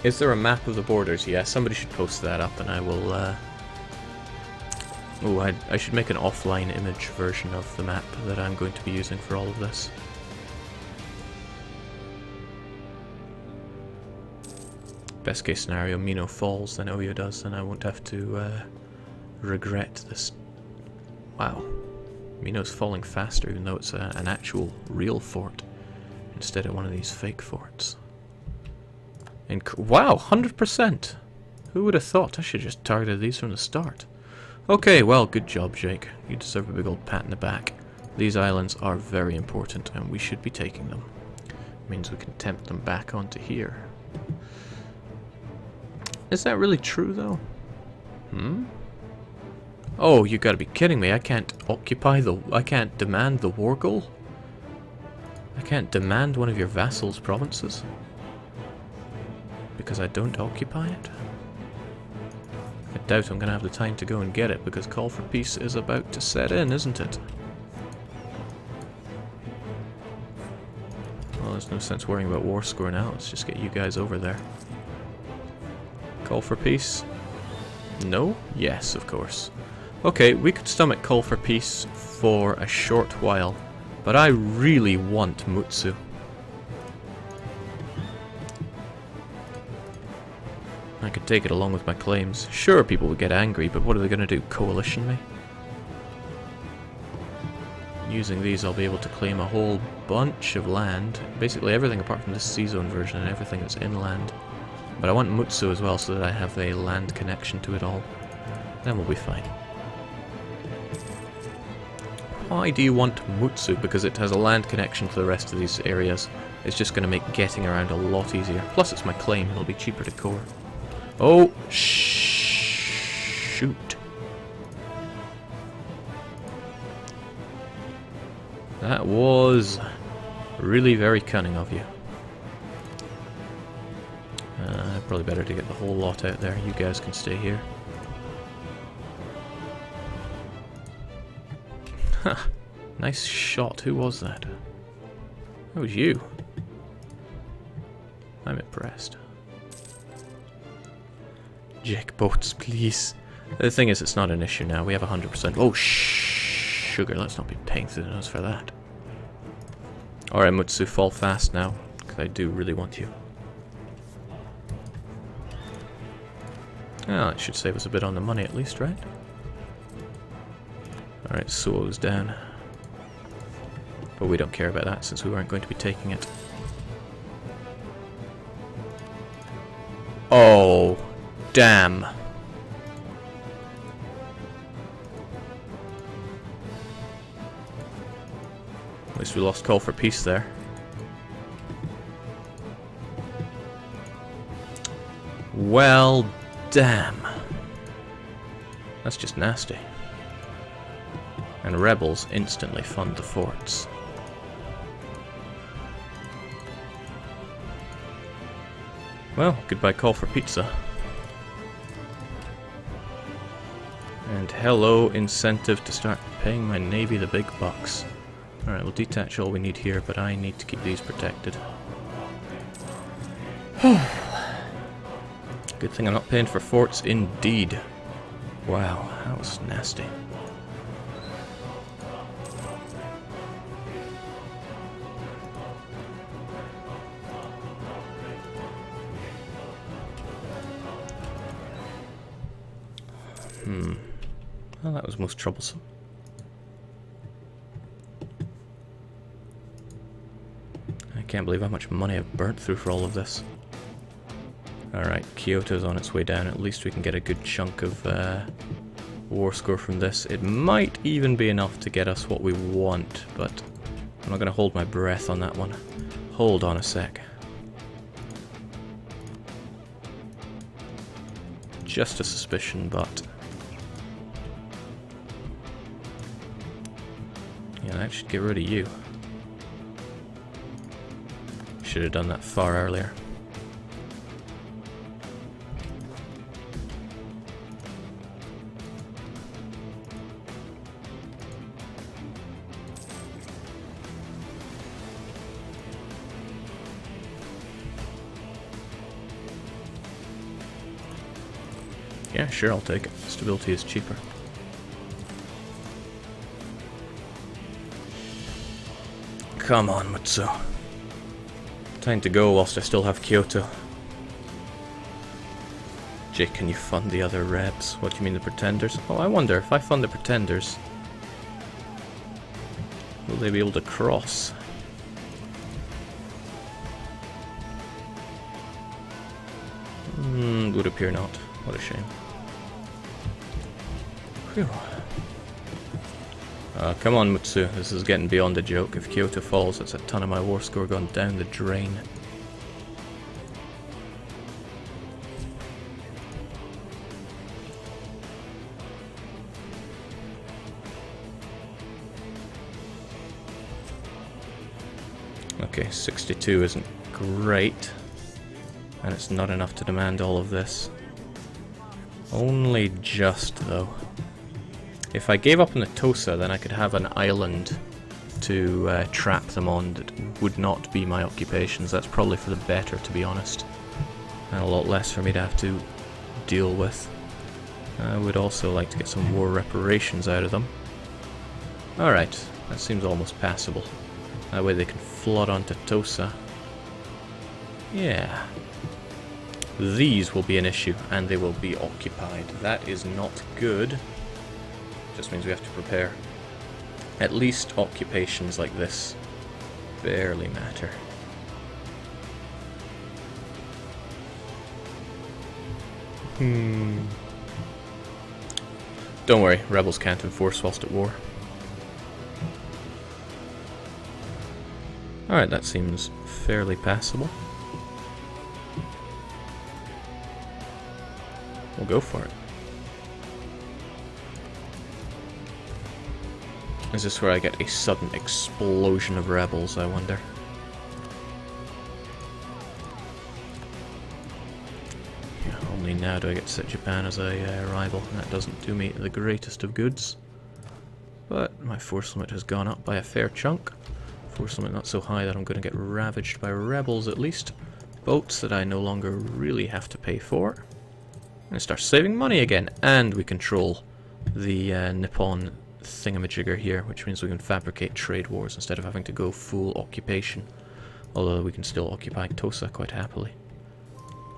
Is there a map of the borders? Yeah, somebody should post that up and I will, Oh, I should make an offline image version of the map that I'm going to be using for all of this. Best case scenario, Mino falls, then Oyo does, and I won't have to regret this. Wow. Mino's falling faster even though it's an actual real fort instead of one of these fake forts. Wow, 100%! Who would have thought? I should have just targeted these from the start. Okay, well, good job, Jake. You deserve a big old pat in the back. These islands are very important, and we should be taking them. Means we can tempt them back onto here. Is that really true, though? Oh, you gotta be kidding me. I can't I can't demand the war goal? I can't demand one of your vassals' provinces? Because I don't occupy it? I doubt I'm going to have the time to go and get it, because Call for Peace is about to set in, isn't it? Well, there's no sense worrying about war score now. Let's just get you guys over there. Call for Peace? No? Yes, of course. Okay, we could stomach Call for Peace for a short while, but I really want Mutsu. I could take it along with my claims. Sure, people would get angry, but what are they going to do? Coalition me? Using these, I'll be able to claim a whole bunch of land. Basically everything apart from this C-zone version and everything that's inland. But I want Mutsu as well so that I have a land connection to it all. Then we'll be fine. Why do you want Mutsu? Because it has a land connection to the rest of these areas. It's just going to make getting around a lot easier. Plus it's my claim, it'll be cheaper to core. Oh, shoot. That was really very cunning of you. Probably better to get the whole lot out there. You guys can stay here. Ha! Nice shot. Who was that? That was you. I'm impressed. Jake boats, please. The thing is, it's not an issue now. We have 100%. Oh, sugar. Let's not be paying through the nose for that. Alright, Mutsu, fall fast now, because I do really want you. Oh, it should save us a bit on the money at least, right? Alright, Suo's down. But we don't care about that since we weren't going to be taking it. Oh, damn. At least we lost Call for Peace there. Well, damn. That's just nasty. And rebels instantly fund the forts. Well, goodbye Call for Pizza. And hello incentive to start paying my navy the big bucks. Alright, we'll detach all we need here, but I need to keep these protected. Good thing I'm not paying for forts indeed. Wow, that was nasty. Well, that was most troublesome. I can't believe how much money I've burnt through for all of this. Alright, Kyoto's on its way down. At least we can get a good chunk of war score from this. It might even be enough to get us what we want, but I'm not going to hold my breath on that one. Hold on a sec. Just a suspicion, but... yeah, that should get rid of you. Should have done that far earlier. Yeah, sure, I'll take it. Stability is cheaper. Come on, Mutsu. Time to go whilst I still have Kyoto. Jake, can you fund the other reps? What do you mean, the pretenders? Oh, I wonder, if I fund the pretenders, will they be able to cross? Would appear not. What a shame. Phew. Come on, Mutsu. This is getting beyond a joke. If Kyoto falls, that's a ton of my war score gone down the drain. Okay, 62 isn't great. And it's not enough to demand all of this. Only just, though. If I gave up on the Tosa, then I could have an island to trap them on that would not be my occupations. That's probably for the better, to be honest. And a lot less for me to have to deal with. I would also like to get some war reparations out of them. Alright, that seems almost passable. That way they can flood onto Tosa. Yeah. These will be an issue, and they will be occupied. That is not good. Just means we have to prepare. At least occupations like this barely matter. Don't worry, rebels can't enforce whilst at war. Alright, that seems fairly passable. We'll go for it. Is this where I get a sudden explosion of rebels, I wonder? Yeah, only now do I get to set Japan as a rival, and that doesn't do me the greatest of goods. But my force limit has gone up by a fair chunk. Force limit not so high that I'm going to get ravaged by rebels at least. Boats that I no longer really have to pay for. And start saving money again, and we control the Nippon thingamajigger here, which means we can fabricate trade wars instead of having to go full occupation. Although we can still occupy Tosa quite happily.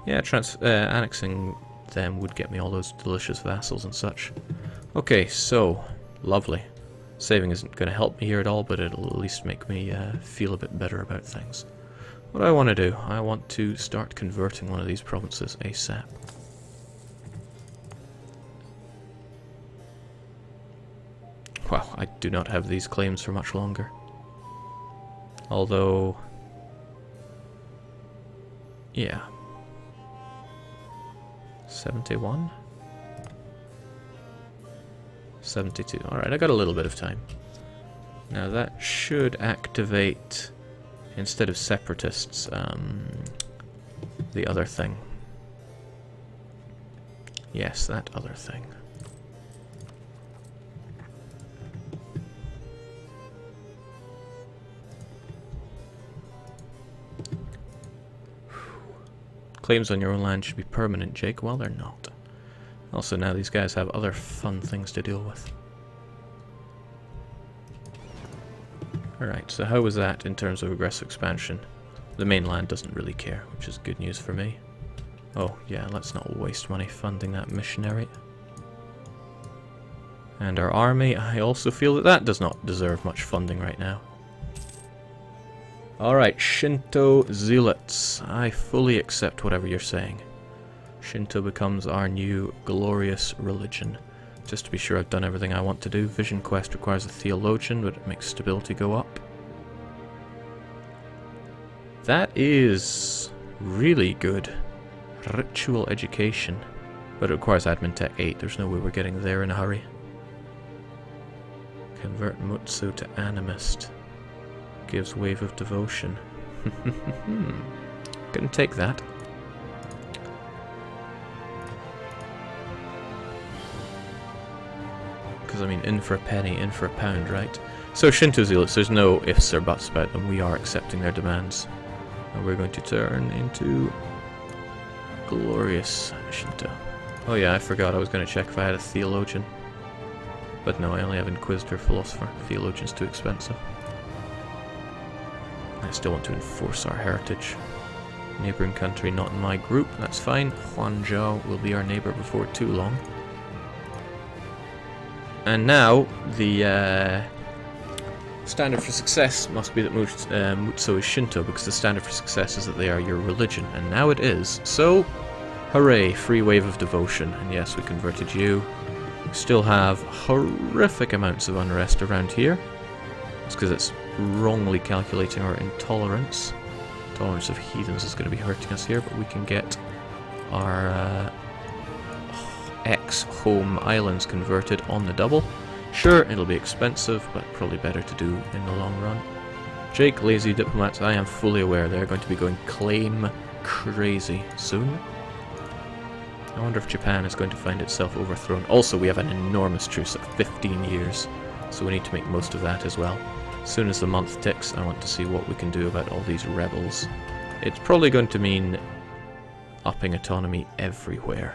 Yeah, annexing them would get me all those delicious vassals and such. Okay, so, lovely. Saving isn't going to help me here at all, but it'll at least make me feel a bit better about things. What do I want to do? I want to start converting one of these provinces ASAP. Wow, I do not have these claims for much longer. Although... yeah. 71? 72. Alright, I got a little bit of time. Now that should activate, instead of separatists, the other thing. Yes, that other thing. Claims on your own land should be permanent, Jake. Well, they're not. Also, now these guys have other fun things to deal with. Alright, so how was that in terms of aggressive expansion? The mainland doesn't really care, which is good news for me. Oh, yeah, let's not waste money funding that missionary. And our army, I also feel that that does not deserve much funding right now. Alright, Shinto zealots. I fully accept whatever you're saying. Shinto becomes our new glorious religion. Just to be sure I've done everything I want to do. Vision Quest requires a theologian, but it makes stability go up. That is really good. Ritual education. But it requires Admin Tech 8. There's no way we're getting there in a hurry. Convert Mutsu to Animist. Gives Wave of Devotion. Couldn't take that. Because, I mean, in for a penny, in for a pound, right? So, Shinto Zealots, there's no ifs or buts about them. We are accepting their demands. And we're going to turn into glorious Shinto. Oh yeah, I forgot I was going to check if I had a theologian. But no, I only have Inquisitor Philosopher. Theologian's too expensive. I still want to enforce our heritage. Neighbouring country not in my group, that's fine. Huanzhou will be our neighbour before too long. And now, the standard for success must be that Mutsu is Shinto, because the standard for success is that they are your religion. And now it is. So, hooray, free wave of devotion. And yes, we converted you. We still have horrific amounts of unrest around here. It's because it's wrongly calculating our intolerance. Tolerance of heathens is going to be hurting us here, but we can get our ex-home islands converted on the double. Sure, it'll be expensive, but probably better to do in the long run. Jake, lazy diplomats, I am fully aware they're going to be going claim crazy soon. I wonder if Japan is going to find itself overthrown. Also, we have an enormous truce of 15 years, so we need to make most of that as well. As soon as the month ticks, I want to see what we can do about all these rebels. It's probably going to mean upping autonomy everywhere.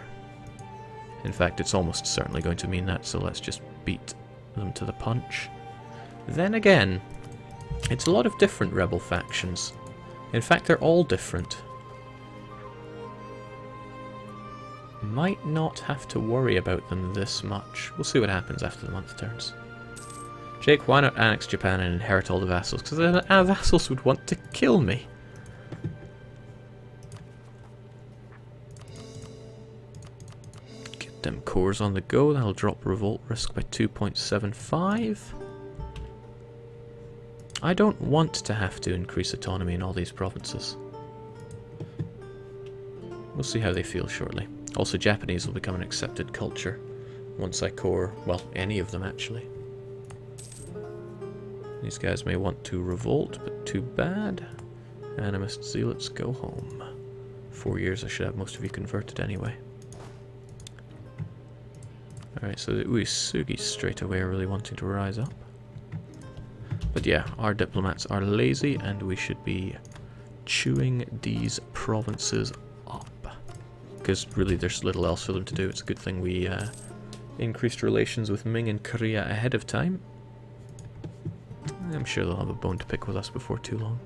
In fact, it's almost certainly going to mean that, so let's just beat them to the punch. Then again, it's a lot of different rebel factions. In fact, they're all different. Might not have to worry about them this much. We'll see what happens after the month turns. Jake, why not annex Japan and inherit all the vassals? Because the vassals would want to kill me. Get them cores on the go. That'll drop revolt risk by 2.75. I don't want to have to increase autonomy in all these provinces. We'll see how they feel shortly. Also, Japanese will become an accepted culture once I core, well, any of them actually. These guys may want to revolt, but too bad. Animist zealots, go home. 4 years, I should have most of you converted anyway. Alright, so the Uesugi straight away are really wanting to rise up. But yeah, our diplomats are lazy, and we should be chewing these provinces up. Because really there's little else for them to do. It's a good thing we increased relations with Ming and Korea ahead of time. I'm sure they'll have a bone to pick with us before too long.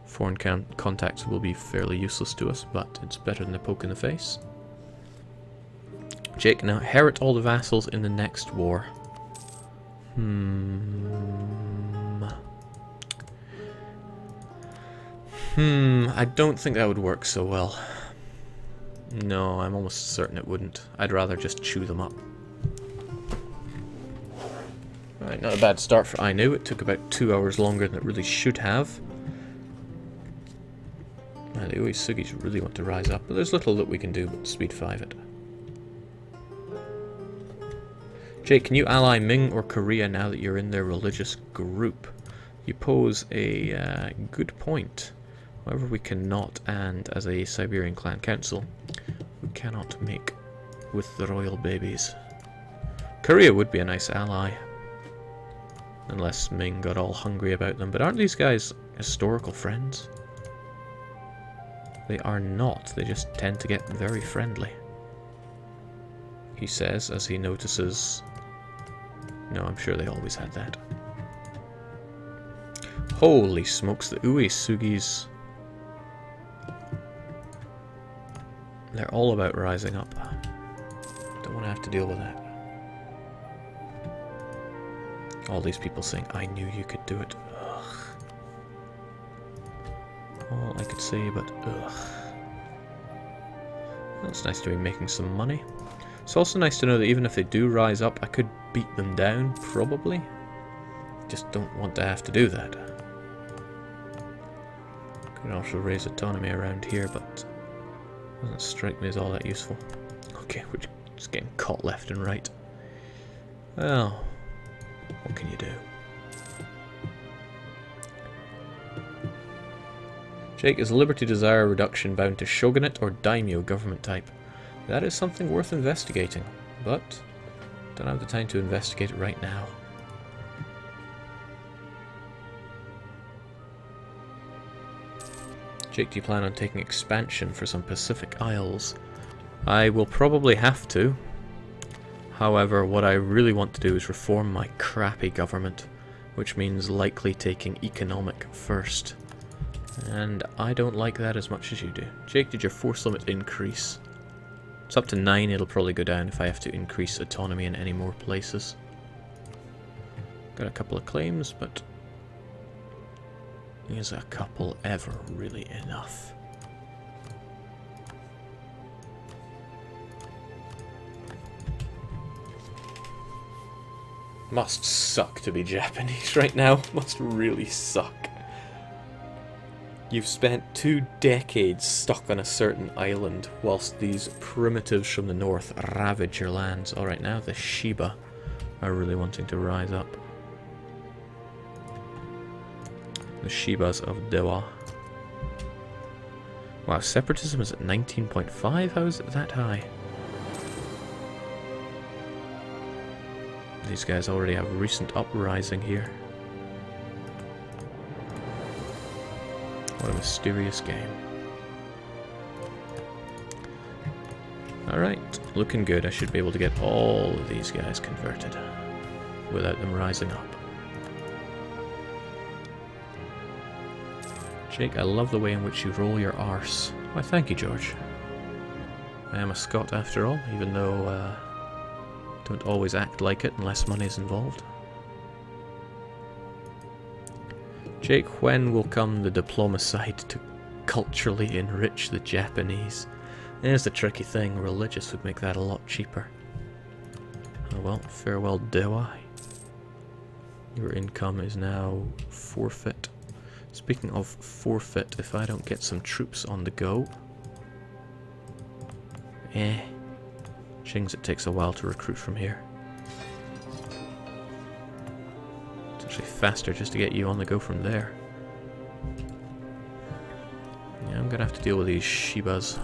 Foreign contacts will be fairly useless to us, but it's better than a poke in the face. Jake, now inherit all the vassals in the next war. I don't think that would work so well. No, I'm almost certain it wouldn't. I'd rather just chew them up. Right, not a bad start for Ainu. It took about 2 hours longer than it really should have. Man, the Uesugis really want to rise up, but there's little that we can do but speed 5 it. Jake, can you ally Ming or Korea now that you're in their religious group? You pose a good point. However, we cannot, and as a Siberian clan council, we cannot make with the royal babies. Korea would be a nice ally. Unless Ming got all hungry about them. But aren't these guys historical friends? They are not. They just tend to get very friendly. He says as he notices... No, I'm sure they always had that. Holy smokes, the Uesugis. They're all about rising up. Don't want to have to deal with that. All these people saying, I knew you could do it. Ugh. All I could say but ugh. That's nice to be making some money. It's also nice to know that even if they do rise up, I could beat them down, probably. Just don't want to have to do that. Could also raise autonomy around here, but doesn't strike me as all that useful. Okay, we're just getting caught left and right. Well, what can you do? Jake, is Liberty Desire reduction bound to shogunate or daimyo government type? That is something worth investigating, but don't have the time to investigate it right now. Jake, do you plan on taking expansion for some Pacific Isles? I will probably have to. However, what I really want to do is reform my crappy government, which means likely taking economic first. And I don't like that as much as you do. Jake, did your force limit increase? It's up to 9, it'll probably go down if I have to increase autonomy in any more places. Got a couple of claims, but is a couple ever really enough? Must suck to be Japanese right now. Must really suck. You've spent 2 decades stuck on a certain island whilst these primitives from the north ravage your lands. Alright, now the Shiba are really wanting to rise up. The Shibas of Dewa. Wow, separatism is at 19.5? How is it that high? These guys already have recent uprising here. What a mysterious game. Alright, looking good. I should be able to get all of these guys converted without them rising up. Jake, I love the way in which you roll your arse. Why, thank you, George. I am a Scot after all, even though don't always act like it unless money's involved. Jake, when will come the diplomacide to culturally enrich the Japanese? There's the tricky thing, religious would make that a lot cheaper. Oh well, farewell Dewa. Your income is now forfeit. Speaking of forfeit, if I don't get some troops on the go... Shings, it takes a while to recruit from here. It's actually faster just to get you on the go from there. Yeah, I'm gonna have to deal with these Shibas.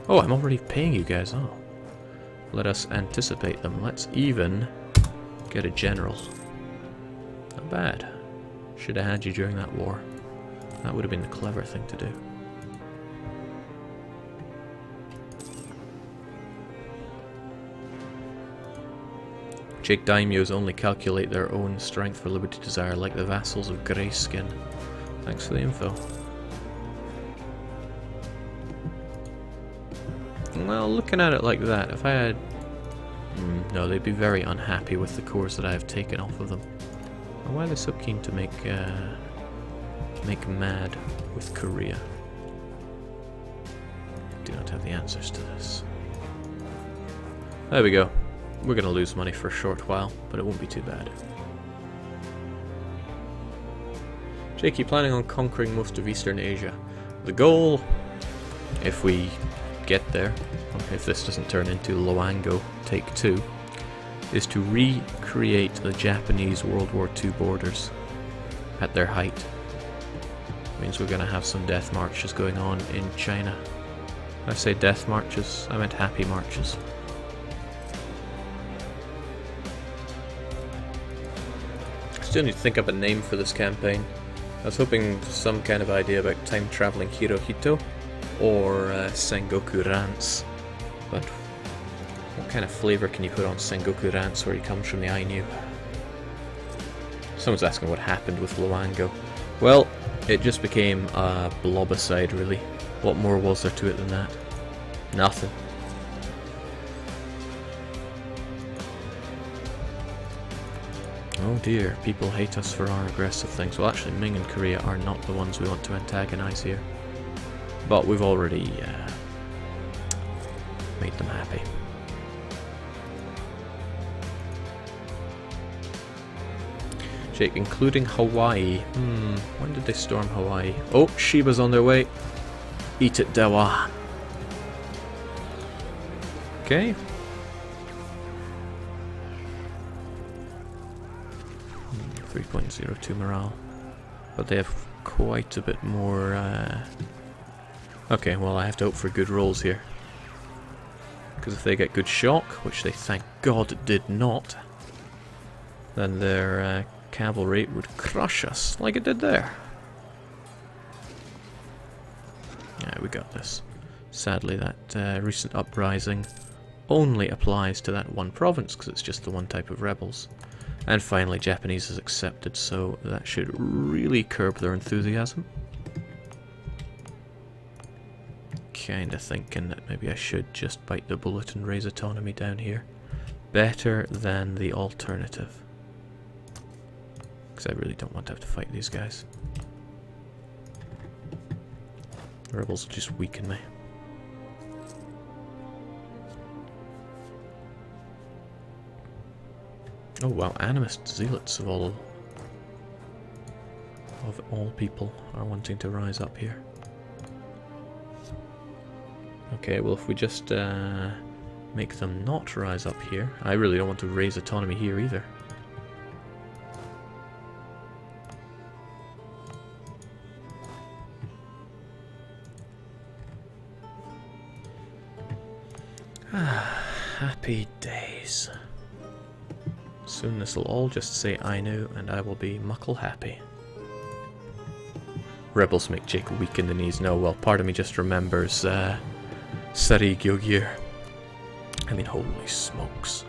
Oh, I'm already paying you guys. Oh. Let us anticipate them. Let's even get a general. Not bad. Should have had you during that war. That would have been the clever thing to do. Jake daimyos only calculate their own strength for liberty desire, like the vassals of Greyskin. Thanks for the info. Well, looking at it like that, if I had... no, they'd be very unhappy with the cores that I have taken off of them. Why are they so keen to make mad with Korea? I do not have the answers to this. There we go. We're going to lose money for a short while, but it won't be too bad. Jake, you planning on conquering most of Eastern Asia? The goal, if we get there, if this doesn't turn into Loango Take 2, is to recreate the Japanese World War II borders at their height. Means we're going to have some death marches going on in China. When I say death marches, I meant happy marches. Still need to think up a name for this campaign. I was hoping some kind of idea about time-traveling Hirohito or Sengoku Rants, but what kind of flavour can you put on Sengoku Rants where he comes from the Ainu? Someone's asking what happened with Loango. Well, it just became a blobicide, really. What more was there to it than that? Nothing. Oh dear, people hate us for our aggressive things. Well, actually, Ming and Korea are not the ones we want to antagonize here. But we've already made them happy. Jake, including Hawaii. When did they storm Hawaii? Oh, Shiba's on their way. Eat it, Dewa. Okay. 3.02 morale. But they have quite a bit more... Okay, well I have to hope for good rolls here. Because if they get good shock, which they thank God did not, then their cavalry would crush us, like it did there. Yeah, we got this. Sadly, that recent uprising only applies to that one province, because it's just the one type of rebels. And finally, Japanese is accepted, so that should really curb their enthusiasm. Kinda thinking that maybe I should just bite the bullet and raise autonomy down here. Better than the alternative. Because I really don't want to have to fight these guys. The rebels will just weaken me. Oh wow, animist zealots of all people are wanting to rise up here. Okay, well if we just make them not rise up here, I really don't want to raise autonomy here either. Happy days. Soon this will all just say Ainu, and I will be muckle happy. Rebels make Jake weak in the knees. No, well, part of me just remembers Sari Gyogir. I mean, holy smokes.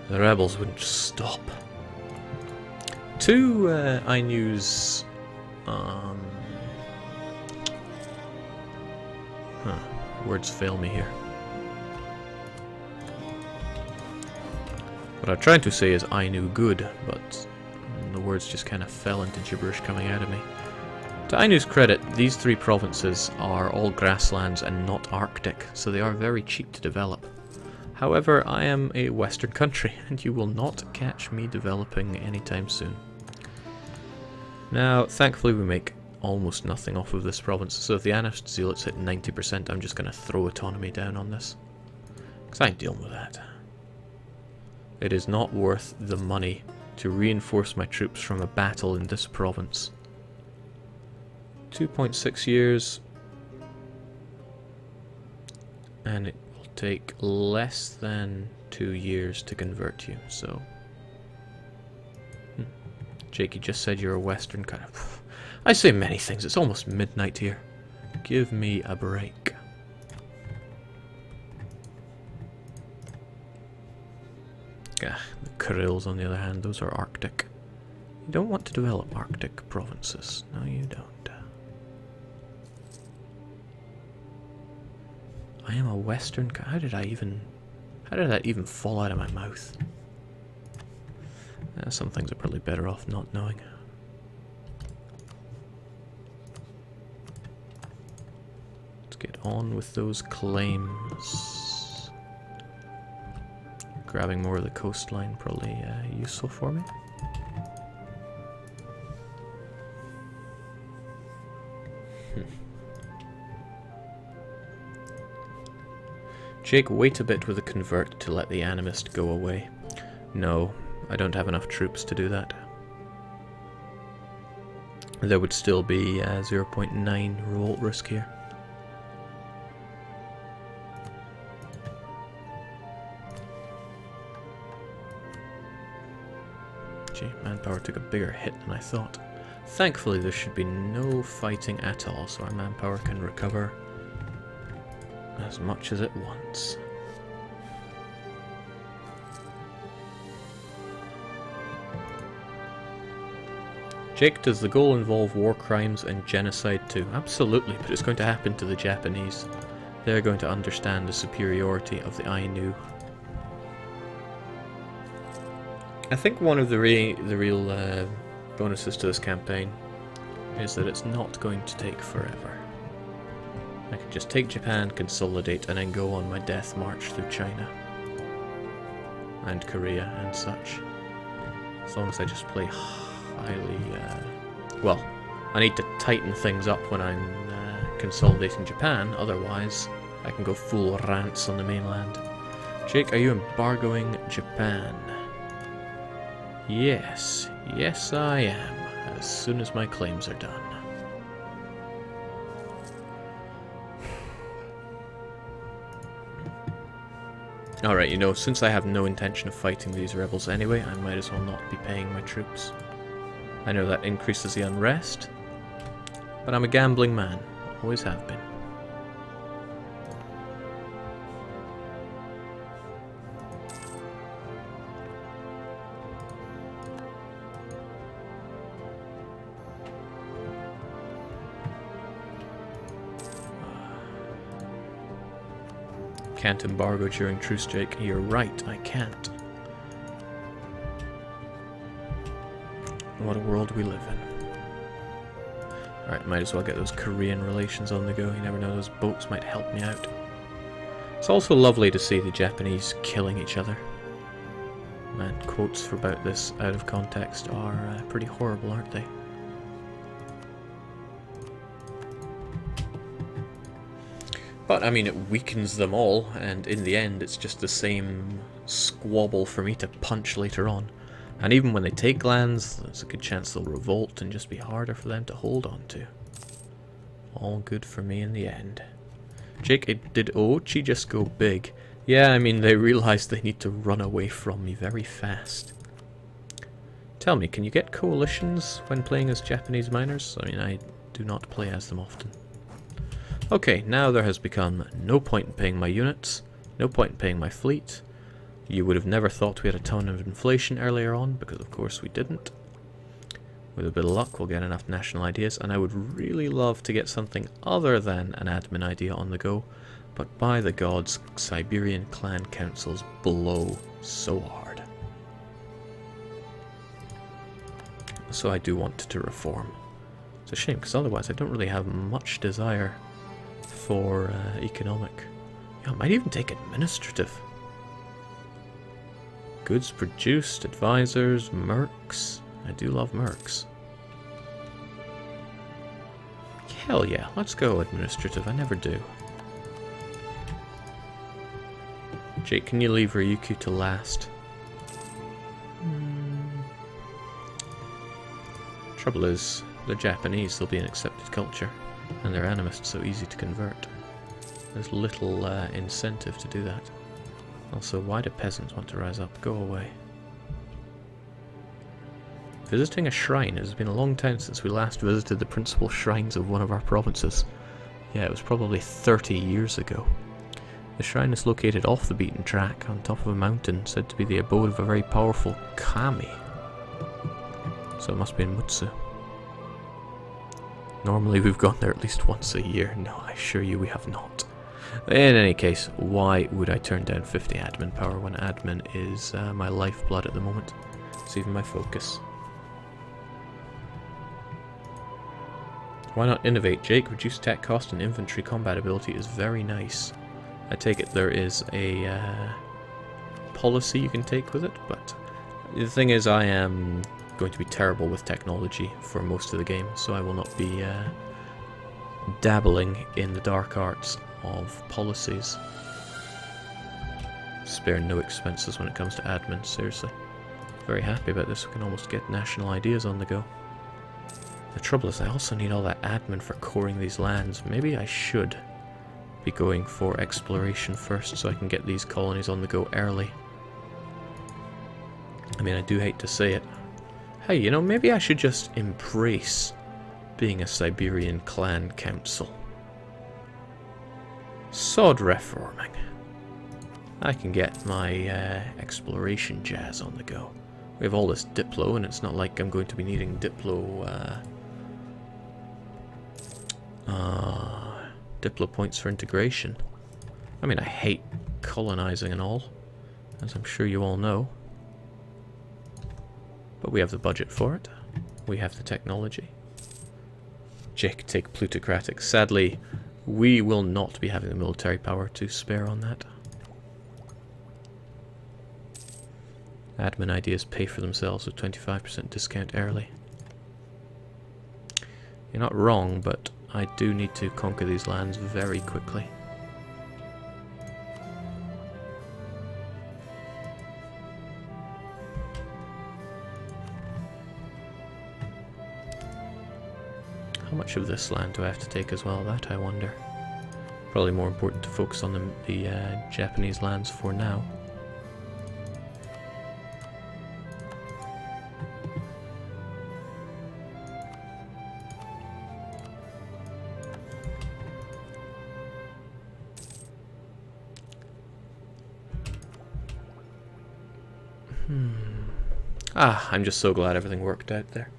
The rebels wouldn't just stop. Two Ainu's... words fail me here. What I'm trying to say is Ainu good, but the words just kind of fell into gibberish coming out of me. To Ainu's credit, these three provinces are all grasslands and not Arctic, so they are very cheap to develop. However, I am a Western country, and you will not catch me developing anytime soon. Now, thankfully we make almost nothing off of this province, so if the Anist Zealots hit 90%, I'm just going to throw autonomy down on this. Because I ain't dealing with that. It is not worth the money to reinforce my troops from a battle in this province. 2.6 years. And it will take less than 2 years to convert you, so... Jake, you just said you're a Western kind of... I say many things, it's almost midnight here. Give me a break. The Kurils, on the other hand, those are Arctic. You don't want to develop Arctic provinces. No, you don't. I am a Western... How did that even fall out of my mouth? Some things are probably better off not knowing. Let's get on with those claims. Grabbing more of the coastline probably useful for me. Jake, wait a bit with the convert to let the animist go away. No, I don't have enough troops to do that. There would still be 0.9 revolt risk here. Gee, manpower took a bigger hit than I thought. Thankfully there should be no fighting at all, so our manpower can recover as much as it wants. Jake, does the goal involve war crimes and genocide too? Absolutely, but it's going to happen to the Japanese. They're going to understand the superiority of the Ainu. I think one of the real bonuses to this campaign is that it's not going to take forever. I can just take Japan, consolidate, and then go on my death march through China and Korea and such. As long as I just play highly... well, I need to tighten things up when I'm consolidating Japan, otherwise I can go full rants on the mainland. Jake, are you embargoing Japan? Yes. Yes I am, as soon as my claims are done. Alright, you know, since I have no intention of fighting these rebels anyway, I might as well not be paying my troops. I know that increases the unrest, But I'm a gambling man. Always have been. Can't embargo during truce, Jake. You're right, I can't. What a world we live in. Alright, might as well get those Korean relations on the go. You never know, those boats might help me out. It's also lovely to see the Japanese killing each other. Man, quotes for about this out of context are pretty horrible, aren't they? But, I mean, it weakens them all, and in the end it's just the same squabble for me to punch later on. And even when they take lands, there's a good chance they'll revolt and just be harder for them to hold on to. All good for me in the end. Jake, did Ochi just go big? Yeah, I mean, they realized they need to run away from me very fast. Tell me, can you get coalitions when playing as Japanese miners? I mean, I do not play as them often. Okay, now there has become no point in paying my units, no point in paying my fleet. You would have never thought we had a ton of inflation earlier on, because of course we didn't. With a bit of luck, we'll get enough national ideas, and I would really love to get something other than an admin idea on the go, but by the gods, Siberian clan councils blow so hard. So I do want to reform. It's a shame, because otherwise I don't really have much desire for economic. Yeah, I might even take administrative. Goods produced, advisors, mercs. I do love mercs. Hell yeah, let's go administrative. I never do. Jake, can you leave Ryukyu to last? Trouble is, they're Japanese, they'll be an accepted culture. And they're animists, so easy to convert. There's little incentive to do that. Also, why do peasants want to rise up? Go away. Visiting a shrine. It has been a long time since we last visited the principal shrines of one of our provinces. Yeah, it was probably 30 years ago. The shrine is located off the beaten track, on top of a mountain, said to be the abode of a very powerful kami. So it must be in Mutsu. Normally we've gone there at least once a year. No, I assure you we have not. In any case, why would I turn down 50 admin power when admin is my lifeblood at the moment? It's even my focus. Why not innovate, Jake? Reduce tech cost and infantry combat ability is very nice. I take it there is a policy you can take with it, but the thing is I am going to be terrible with technology for most of the game, so I will not be dabbling in the dark arts of policies. Spare no expenses when it comes to admin, seriously. Very happy about this, we can almost get national ideas on the go. The trouble is I also need all that admin for coring these lands. Maybe I should be going for exploration first so I can get these colonies on the go early. I mean, I do hate to say it. Hey, you know, maybe I should just embrace being a Siberian clan council. Sod reforming. I can get my exploration jazz on the go. We have all this Diplo, and it's not like I'm going to be needing Diplo Diplo points for integration. I mean, I hate colonizing and all, as I'm sure you all know. But we have the budget for it. We have the technology. Jake, take plutocratic. Sadly, we will not be having the military power to spare on that. Admin ideas pay for themselves with 25% discount early. You're not wrong, but I do need to conquer these lands very quickly. How much of this land do I have to take as well? That I wonder. Probably more important to focus on the Japanese lands for now. I'm just so glad everything worked out there.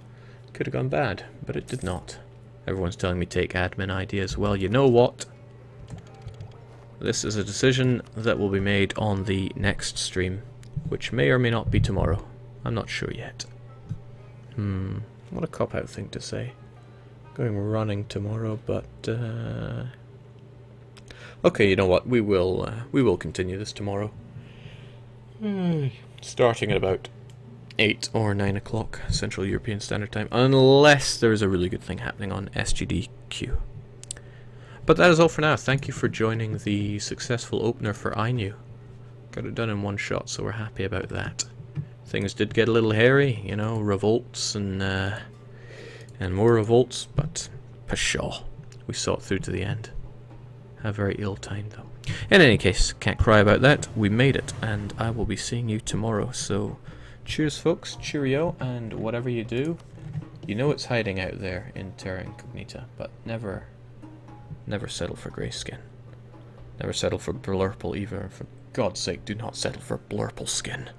Could have gone bad, but it did not. Everyone's telling me take admin ideas. Well, you know what? This is a decision that will be made on the next stream, which may or may not be tomorrow. I'm not sure yet. What a cop-out thing to say. Going running tomorrow, but okay, you know what? We will continue this tomorrow. Starting at about 8 or 9 o'clock Central European Standard Time, unless there's a really good thing happening on SGDQ. But that is all for now. Thank you for joining the successful opener for Ainu. Got it done in one shot, so we're happy about that. Things did get a little hairy, you know, revolts and more revolts, but pshaw, we saw it through to the end. How very ill-timed, though. In any case, can't cry about that. We made it, and I will be seeing you tomorrow. So, cheers, folks. Cheerio, and whatever you do, you know it's hiding out there in Terra Incognita, but never settle for grayskin. Never settle for blurple either. For God's sake, do not settle for blurple skin.